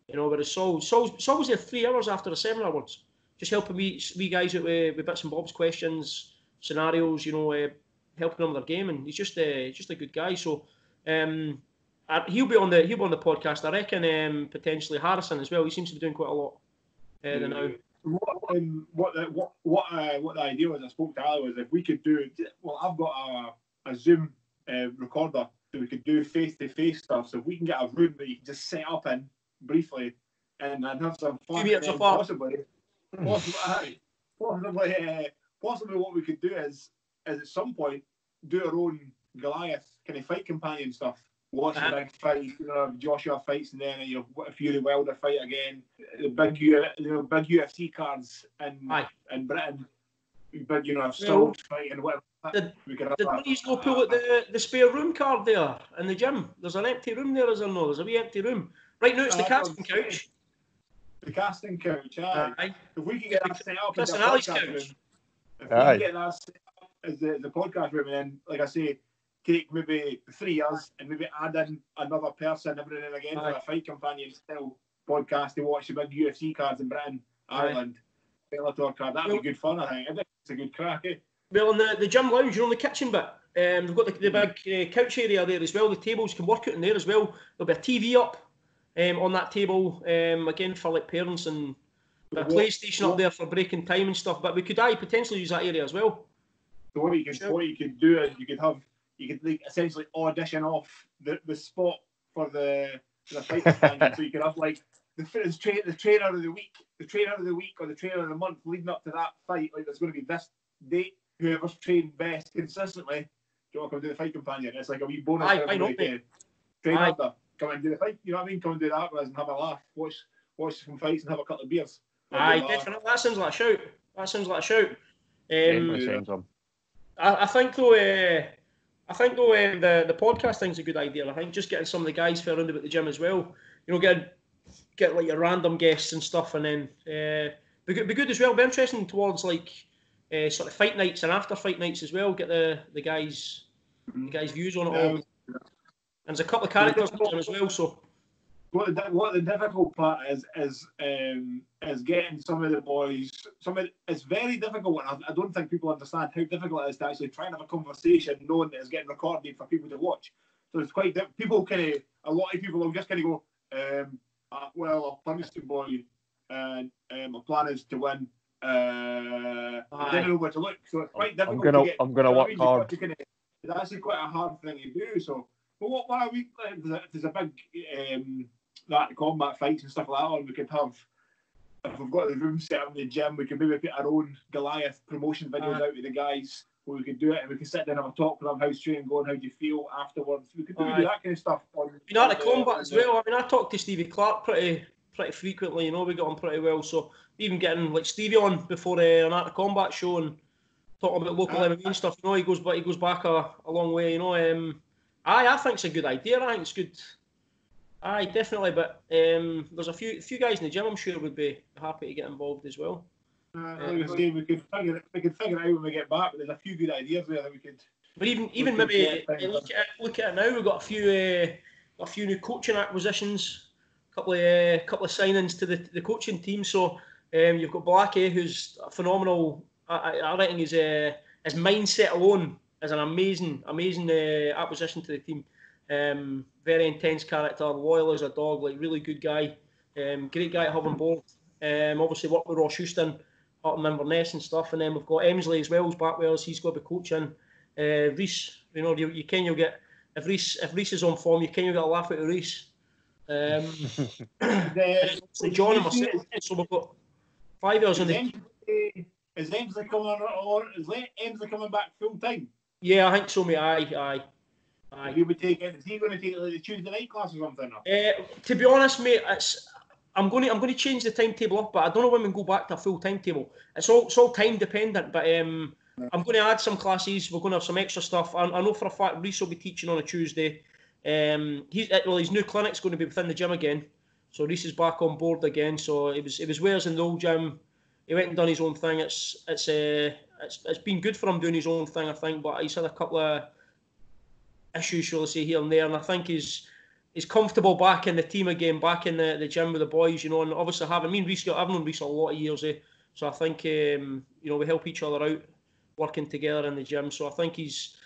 You know, whereas Saul was there 3 hours after the seminar once, just helping me guys out with bits and bobs, questions, scenarios, you know, helping them with their game, and he's just a good guy. So he'll be on the podcast. I reckon potentially Harrison as well. He seems to be doing quite a lot now. What the idea was, I spoke to Ali, was if we could do, well, I've got a Zoom recorder, so we could do face-to-face stuff. So if we can get a room that you can just set up in briefly and have some fun, possibly what we could do is at some point do our own Goliath kind of fight companion stuff. Watch the big fight, you know, Joshua fights, and then you know, Fury Wilder fight again. The big UFC cards in Britain, big, you know, Stills fight and whatever. Did Louise go pull at the spare room card there in the gym? There's an empty room there, is there no? There's a wee empty room. Right now it's the casting couch. The casting couch, aye. If we can get that set up as a podcast room, if we can get that set up as the podcast room, and then, like I say, take maybe 3 years and maybe add in another person every now and again for a fight companion style podcast to watch the big UFC cards in Britain, Ireland, Bellator card. That'd be good fun, I think. I think it's a good crack, eh? Well, in the gym lounge, you know, the kitchen bit, they've got the big couch area there as well. The tables can work out in there as well. There'll be a TV up on that table, again, for like parents, and a PlayStation up there for breaking time and stuff. But we could potentially use that area as well. So what you could do is you could like, essentially audition off the spot for the fight companion. So you could have like the trainer of the week, or the trainer of the month leading up to that fight. Like there's going to be this date. Whoever's trained best consistently, do you want to come do the fight companion? It's like a wee bonus for everybody. Train harder, come and do the fight. You know what I mean? Come and do that with us and have a laugh. Watch some fights and have a couple of beers. Definitely. That sounds like a shout. I think though the podcast thing's a good idea. I think just getting some of the guys for around about the gym as well. You know, get like your random guests and stuff, and then be good as well. Be interesting towards like sort of fight nights and after fight nights as well. Get the guys' views on it all. And there's a couple of characters in the gym as well. So what the difficult part is getting some of the boys. It's very difficult, and I don't think people understand how difficult it is to actually try and have a conversation knowing that it's getting recorded for people to watch. So it's quite people a lot of people will just kind of go, well, I'll punish the boy, and my plan is to win. I don't know where to look, so it's quite difficult. I'm gonna work hard. It's actually quite a hard thing to do. So, but what are we? There's a big that combat fights and stuff like that on. We could have, if we've got the room set up in the gym, we could maybe put our own Goliath promotion videos out with the guys, where we could do it, and we could sit down and have a talk with them, how's training going, how do you feel afterwards. We could do that kind of stuff. You know, the combat as well. I mean, I talk to Stevie Clark pretty frequently. You know, we got on pretty well. So even getting like Stevie on before an Art of Combat show and talking about local MMA and stuff. You know, he goes back a long way. You know, I think it's a good idea. I think it's good. Aye, definitely. But there's a few guys in the gym I'm sure would be happy to get involved as well. Like I say, we could figure it out when we get back. But there's a few good ideas there that we could. But even maybe look at it now. We've got a few new coaching acquisitions, couple of signings to the coaching team. So you've got Blackie, who's a phenomenal. I reckon his mindset alone is an amazing acquisition to the team. Very intense character, loyal as a dog, like really good guy. Great guy to have on board. Obviously worked with Ross Houston up in Inverness and stuff, and then we've got Emsley as well, who's back with us. He's going to be coaching. Reese, you know, you can you'll get if Reese is on form, you can you'll get a laugh out of Reese. John and myself, so we've got 5 years on the. Is Emsley coming back full time? Yeah, I think so, mate. Aye. He would take it. Is he going to take like the Tuesday night class or something? To be honest, mate, I'm going to change the timetable up, but I don't know when we can go back to a full timetable. It's all time dependent, but I'm going to add some classes. We're going to have some extra stuff. I know for a fact Reese will be teaching on a Tuesday. His new clinic's going to be within the gym again, so Reese is back on board again. So it was Wales in the old gym. He went and done his own thing. It's been good for him doing his own thing, I think, but he's had a couple of issues, shall I say, here and there, and I think he's comfortable back in the team again, back in the gym with the boys, you know, and obviously I've known Reese a lot of years, so I think you know, we help each other out working together in the gym. So I think he's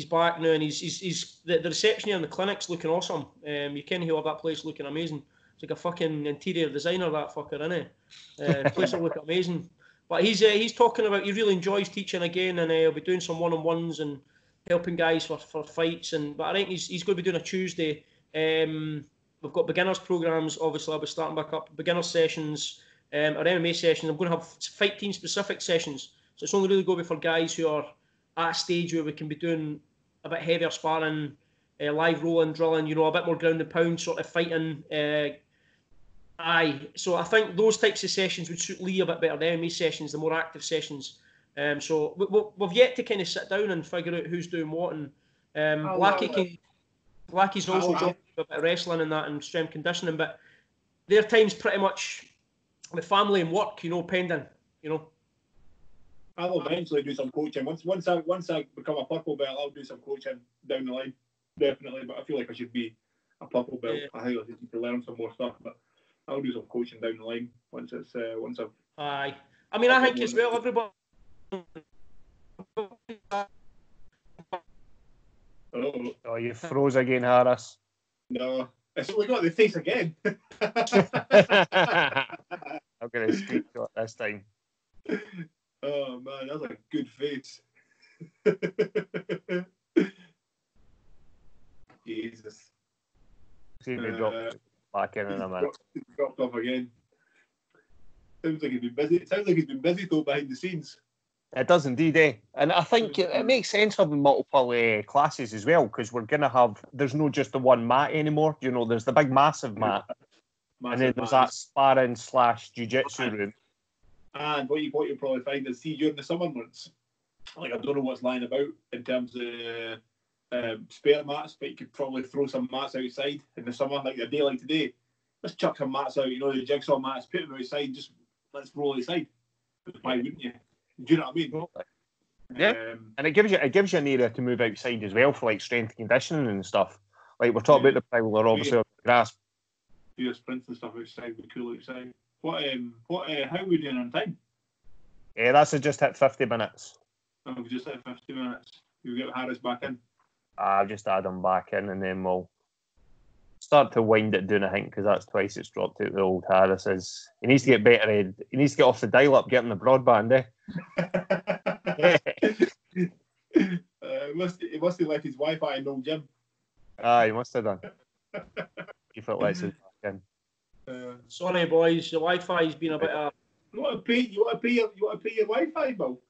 back now, and he's the reception here in the clinic's looking awesome. You can hear that place looking amazing. It's like a fucking interior designer, that fucker, isn't it? The place will look amazing. But he's talking about he really enjoys teaching again, and he'll be doing some one-on-ones and helping guys for fights. But I think he's going to be doing a Tuesday. We've got beginners programs. Obviously, I'll be starting back up beginner sessions, or MMA sessions. I'm going to have fight team specific sessions. So it's only really going to be for guys who are at a stage where we can be doing a bit heavier sparring, live rolling, drilling, you know, a bit more ground and pound sort of fighting. So I think those types of sessions would suit Lee a bit better. The MMA sessions, the more active sessions. So we've yet to kind of sit down and figure out who's doing what. And Blackie's also doing a bit of wrestling and that, and strength conditioning. But their time's pretty much with family and work, you know, pending, you know. I'll eventually do some coaching. Once I become a purple belt, I'll do some coaching down the line, definitely. But I feel like I should be a purple belt. Yeah. I think I need to learn some more stuff, but I'll do some coaching down the line once I've. Aye, I mean, I think as well, everybody. Oh, you froze again, Harris. No, it's only got the face again. I'm going to screenshot this time. Oh man, that's a good face. Jesus. See me drop back in a minute. Dropped off again. Sounds like he's been busy. It sounds like he's been busy though behind the scenes. It does indeed, eh? And I think it makes sense having multiple classes as well, because we're going to have, there's no just the one mat anymore. You know, there's the big massive mat. And then there's that sparring / jiu-jitsu room. And what you'll probably find is, see, during the summer months, like, I don't know what's lying about in terms of spare mats, but you could probably throw some mats outside in the summer, like a day like today. Let's chuck some mats out, you know, the jigsaw mats, put them outside, just let's roll outside. Why wouldn't you? Do you know what I mean? Yeah, and it gives you an area to move outside as well for like strength conditioning and stuff. Like we're talking about the people that are obviously on the grass. Do your sprints and stuff outside, be cool outside. How are we doing on time? That's just hit 50 minutes. Oh, we've just hit 50 minutes. You'll get Harris back in. I'll just add him back in, and then we'll start to wind it down, I think, because that's twice it's dropped out the old Harris is. He needs to get better. He needs to get off the dial-up, get on the broadband, He must have left his Wi-Fi in the old gym. He must have done. If it lets us back in. Sorry, boys, the Wi-Fi's been a bit of... You want to pay your Wi-Fi bill?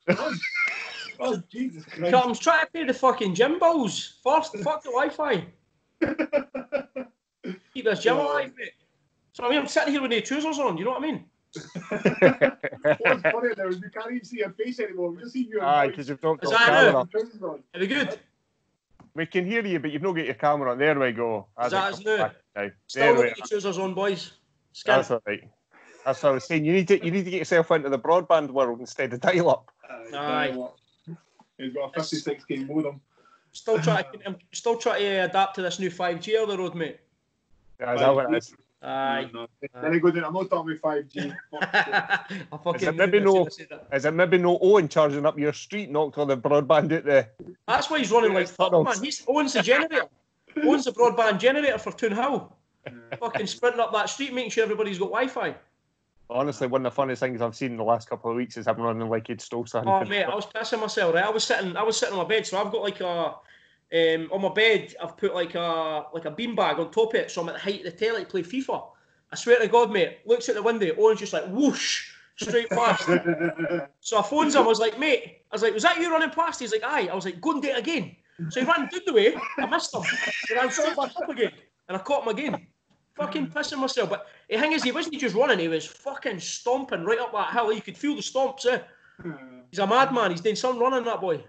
Oh, Jesus Christ. I'm trying to pay the fucking gym bills first. Fuck the Wi-Fi. Keep this gym alive, mate. So I mean, I'm sitting here with no trousers on, you know what I mean? What's funny now is we can't even see your face anymore. We just see you. Because you've dropped off camera. Are we good? We can hear you, but you've not got your camera on. There we go. Is that as new? Now. Still not the choosers on, boys. That's all right. That's what I was saying. You need to get yourself into the broadband world instead of dial-up. Aye. He's got a 56k modem. I'm still trying to adapt to this new 5G on the road, mate. Yeah, is that what it is? Aye. Then he goes in, I'm not talking about 5G. Is it maybe no Owen charging up your street knocked all the broadband out there? That's why he's running like fuck, man. He owns the generator. Owns the broadband generator for Toon Hill. Fucking sprinting up that street, making sure everybody's got Wi-Fi. Honestly, one of the funniest things I've seen in the last couple of weeks is him running like he'd stole something. Oh mate, I was pissing myself, right? I was sitting on my bed, so I've got like a on my bed, I've put like a beanbag on top of it, so I'm at the height of the tail to play FIFA. I swear to God, mate, looks at the window, Owen's just like whoosh, straight past. So I phones him, I was like, mate, was that you running past? He's like, aye. I was like, go and do it again. So he ran down the way, I missed him. He ran straight back up again, and I caught him again. Fucking pissing myself. But the thing is, he wasn't just running, he was fucking stomping right up that hill. You could feel the stomps, eh? He's a madman, he's doing some running, that boy.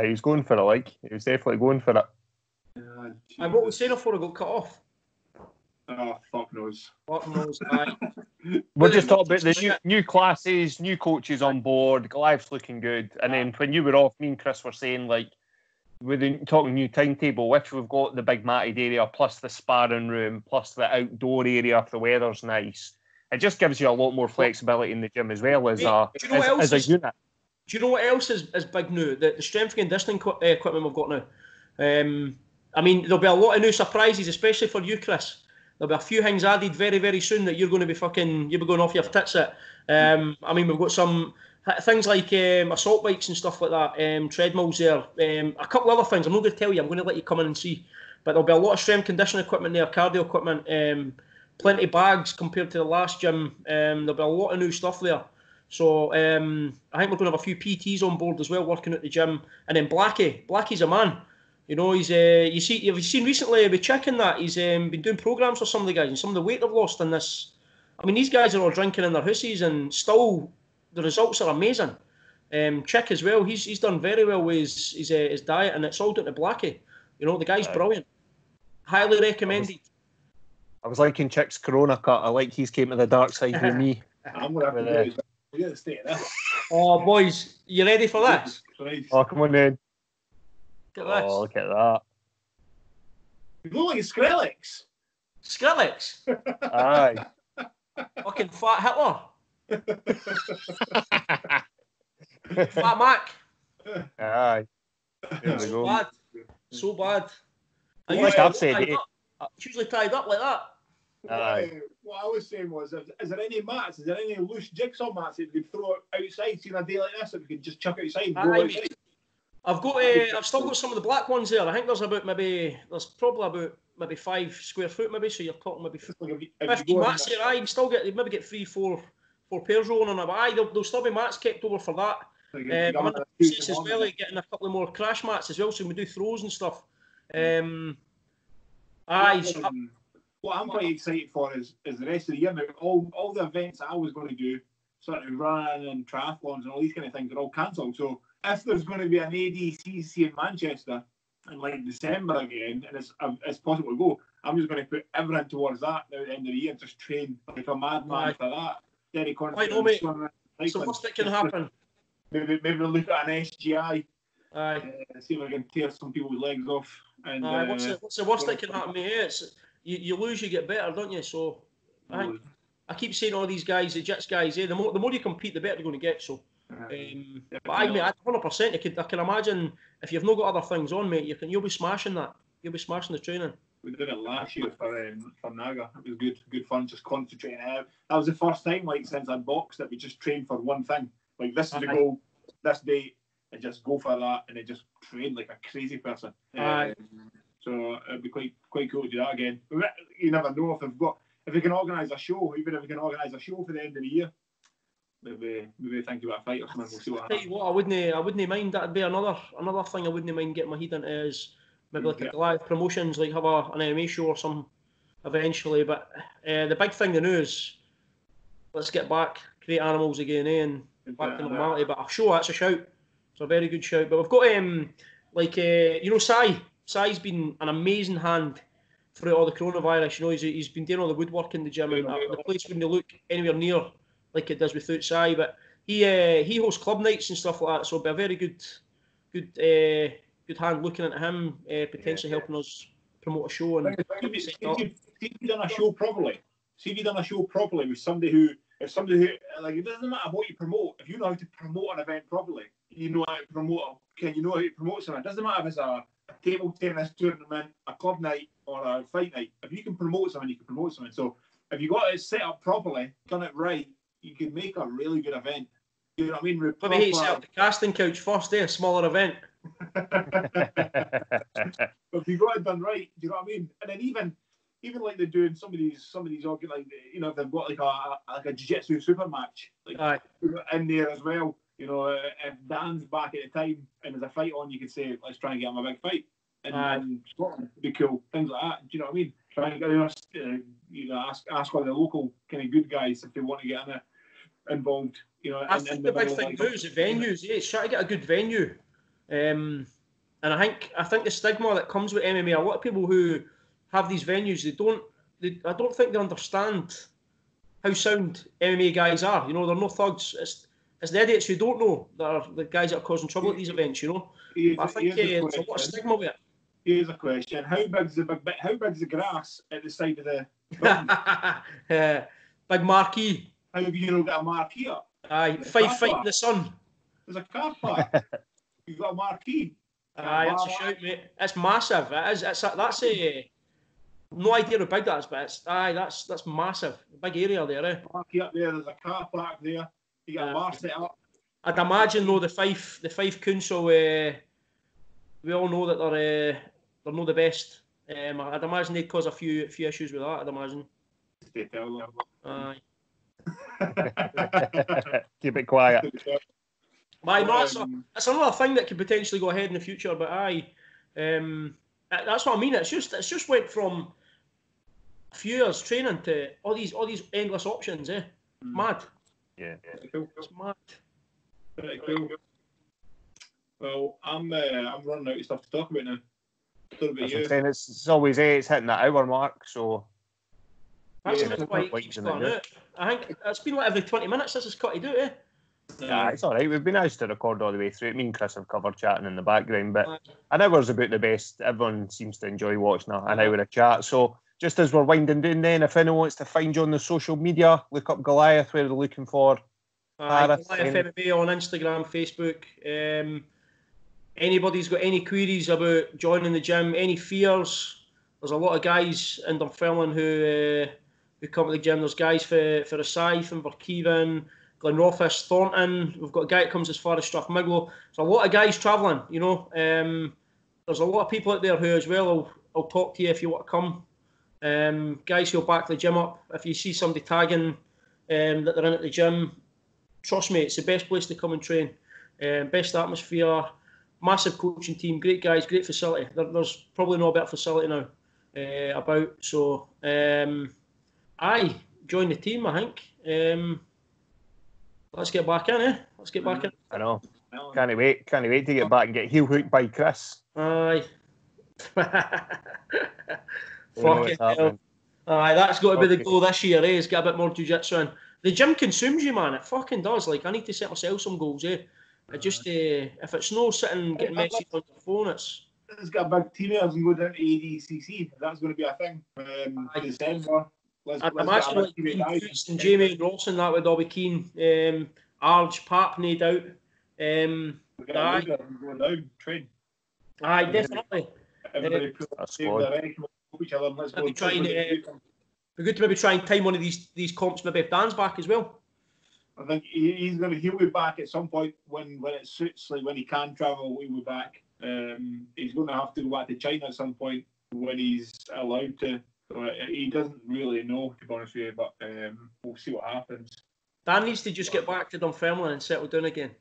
He was going for it, like. He was definitely going for it. And what was saying before I got cut off? Oh, fuck knows. Fuck knows, aye. We're just talking about the new classes, new coaches on board, Goliath's looking good. And then when you were off, me and Chris were saying, like, we're talking new timetable, if we've got the big matted area, plus the sparring room, plus the outdoor area if the weather's nice, it just gives you a lot more flexibility in the gym as well as a unit. Do you know what else is big new? The strength and conditioning equipment we've got now. I mean, there'll be a lot of new surprises, especially for you, Chris. There'll be a few things added very, very soon that you're going to be you'll be going off your tits at. I mean, we've got some things like assault bikes and stuff like that, treadmills there, a couple of other things. I'm not going to tell you, I'm going to let you come in and see. But there'll be a lot of strength conditioning equipment there, cardio equipment, plenty of bags compared to the last gym. There'll be a lot of new stuff there. So I think we're going to have a few PTs on board as well, working at the gym. And then Blackie's a man. You know, he's you've seen recently with Chicken that he's been doing programs for some of the guys and some of the weight they've lost in this. I mean, these guys are all drinking in their hussies and still the results are amazing. Chick as well, he's done very well with his diet, and it's all down to Blackie. You know, the guy's brilliant. Highly recommended. I was liking Chick's Corona cut. I like he's came to the dark side with me. I'm going to have to do it. We got to stay in this. Oh, boys, you ready for this? Oh, come on then. Look at this. Oh, look at that. You look like Skrillex. Skrillex? Aye. Fucking Fat Hitler. Fat Mac. Aye. There we go. Bad. So bad. Like I've said, it's usually tied up like that. Aye. What I was saying was, is there any mats? Is there any loose jigsaw mats that we could throw outside? See, on a day like this, that we could just chuck outside? I've still got some of the black ones there. I think there's probably about 5 square foot, maybe. So you're talking maybe 50 mats here. Aye, you still maybe get 3-4 pairs rolling on it. But aye, there'll still be mats kept over for that. I'm in the process as well, getting a couple of more crash mats as well, so we do throws and stuff. What I'm quite excited for is the rest of the year. Now, all the events I was going to do, sort of running and triathlons and all these kind of things, are all cancelled. So if there's going to be an ADCC in Manchester in like December again, and it's possible to go, I'm just going to put everything towards that now at the end of the year and just train like a madman for that. Very confident. So what's that can happen? Maybe look at an SGI. Aye. See if I can tear some people's legs off. And what's the worst that can happen, mate? It's you lose, you get better, don't you? So I keep saying all these guys, the Jits guys, the more you compete, the better you're going to get. So, but I mean, 100%. I can imagine if you've not got other things on, mate, you'll be smashing that. You'll be smashing the training. We did it last year for Naga. It was good fun, just concentrating out. That was the first time, like since I boxed, that we just trained for one thing. Like this is the goal, this day, and just go for that, and then just train like a crazy person. So it'd be quite cool to do that again. You never know if we can organise a show, even if we can organise a show for the end of the year. Maybe think about a fight or something. We'll see what happens. Tell you what, I wouldn't mind. That'd be another thing I wouldn't mind getting my head into is maybe like a Goliath promotions, like have an MMA show or something eventually. But the big thing to know is let's get back, create animals again, and back to normality. But a show, that's a shout. It's a very good shout. But we've got you know, Sai. Sai's been an amazing hand throughout all the coronavirus. You know, he's been doing all the woodwork in the gym, and the place wouldn't look anywhere near like it does without Sai. But he hosts club nights and stuff like that, so it'll be a very good hand looking into him, potentially helping us promote a show. And if you've done a show properly, with somebody who, like, it doesn't matter what you promote. If you know how to promote an event properly, you know how to promote something. It doesn't matter if it's a table tennis tournament, a club night, or a fight night. If you can promote something, you can promote something. So if you got it set up properly, done it right, you can make a really good event. You know what I mean? Maybe he set up the casting couch first, a smaller event. But if you got it done right, do you know what I mean? And then even like they're doing some of these like, you know, if they've got like a jiu-jitsu super match, like in there as well. You know, if Dan's back at the time and there's a fight on, you could say, let's try and get him a big fight. And Scotland would be cool. Things like that. Do you know what I mean? Try and get ask all the local kind of good guys if they want to get involved. You know, I think the big thing now is the venues. Yeah, it's trying to get a good venue. And I think the stigma that comes with MMA, a lot of people who have these venues, I don't think they understand how sound MMA guys are. You know, they're no thugs. It's the idiots who don't know that are the guys that are causing trouble at these events. You know, I think there's a lot of stigma with it. Here's a question: How big's the grass at the side of the big marquee? How have you got a marquee up? Aye, fight in the sun. There's a car park. You've got a marquee. Aye, that's a shout, mate. It's massive. It is. That's no idea how big that is, but that's massive. A big area there, eh? Marquee up there. There's a car park there. You got a bar set up. I'd imagine though the Fife Council, we all know that they're not the best. I'd imagine they'd cause a few issues with that. I'd imagine. Aye. Keep it quiet. Aye, no, that's another thing that could potentially go ahead in the future. But that's what I mean. It's just went from a few years training to all these endless options. Mad. Yeah. It's mad. Very cool. Well, I'm running out of stuff to talk about now. It's always it's hitting that hour mark, so that's why it keeps going out. I think it's been like every 20 minutes this is cut to do, eh? Yeah, it's all right. We've been nice to record all the way through it. Me and Chris have covered chatting in the background, but an hour's about the best. Everyone seems to enjoy watching an hour of chat. So just as we're winding down then, if anyone wants to find you on the social media, look up Goliath, where they're looking for. Goliath MMA on Instagram, Facebook. Anybody's got any queries about joining the gym, any fears, there's a lot of guys in Dunfermline who come to the gym. There's guys for Rosyth and Inverkeithing, Glenrothes, Thornton. We've got a guy that comes as far as Strathmiglo. There's a lot of guys travelling, you know. There's a lot of people out there who as well will talk to you if you want to come. Guys who'll back the gym up. If you see somebody tagging that they're in at the gym, trust me, it's the best place to come and train. Best atmosphere, massive coaching team, great guys, great facility. There's probably no better facility now about. So, join the team, I think. Let's get back in, eh? Let's get back in. I know. Can't wait to get back and get heel hooked by Chris. Aye. Fucking hell. Aye, that's got to be the goal this year, eh? Is get a bit more jiu-jitsu in. The gym consumes you, man. It fucking does. Like, I need to set myself some goals, eh? I just, if it's no sitting getting messages on your phone, it's got a big team here and go down to ADCC. That's going to be a thing. December. I'd imagine like Boots and Jamie and Rawson, that would all be keen. Arj, Pap, no doubt. Go down, train. Aye, definitely. Everybody each other. Let's go. Be good to maybe try and time one of these comps, maybe if Dan's back as well. I think he'll be back at some point when it suits, like when he can travel, he'll be back. He's going to have to go back to China at some point when he's allowed to. So he doesn't really know, to be honest with you, but we'll see what happens. Dan needs to just get back to Dunfermline and settle down again.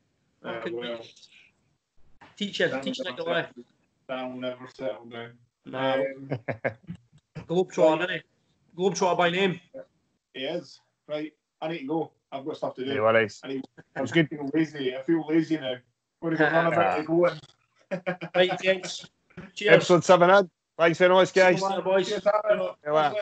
Teaching at Goliath. Dan will never settle down. No. Globetrotter, isn't he? Globetrotter by name. He is. Right, I need to go. I've got stuff to do. No worries. It was good. I feel lazy now. We're going to run a bit to go in. Right, gents. Cheers. Episode 7 in. Thanks very much, guys. See you later, boys. Cheers, Aaron. See you later.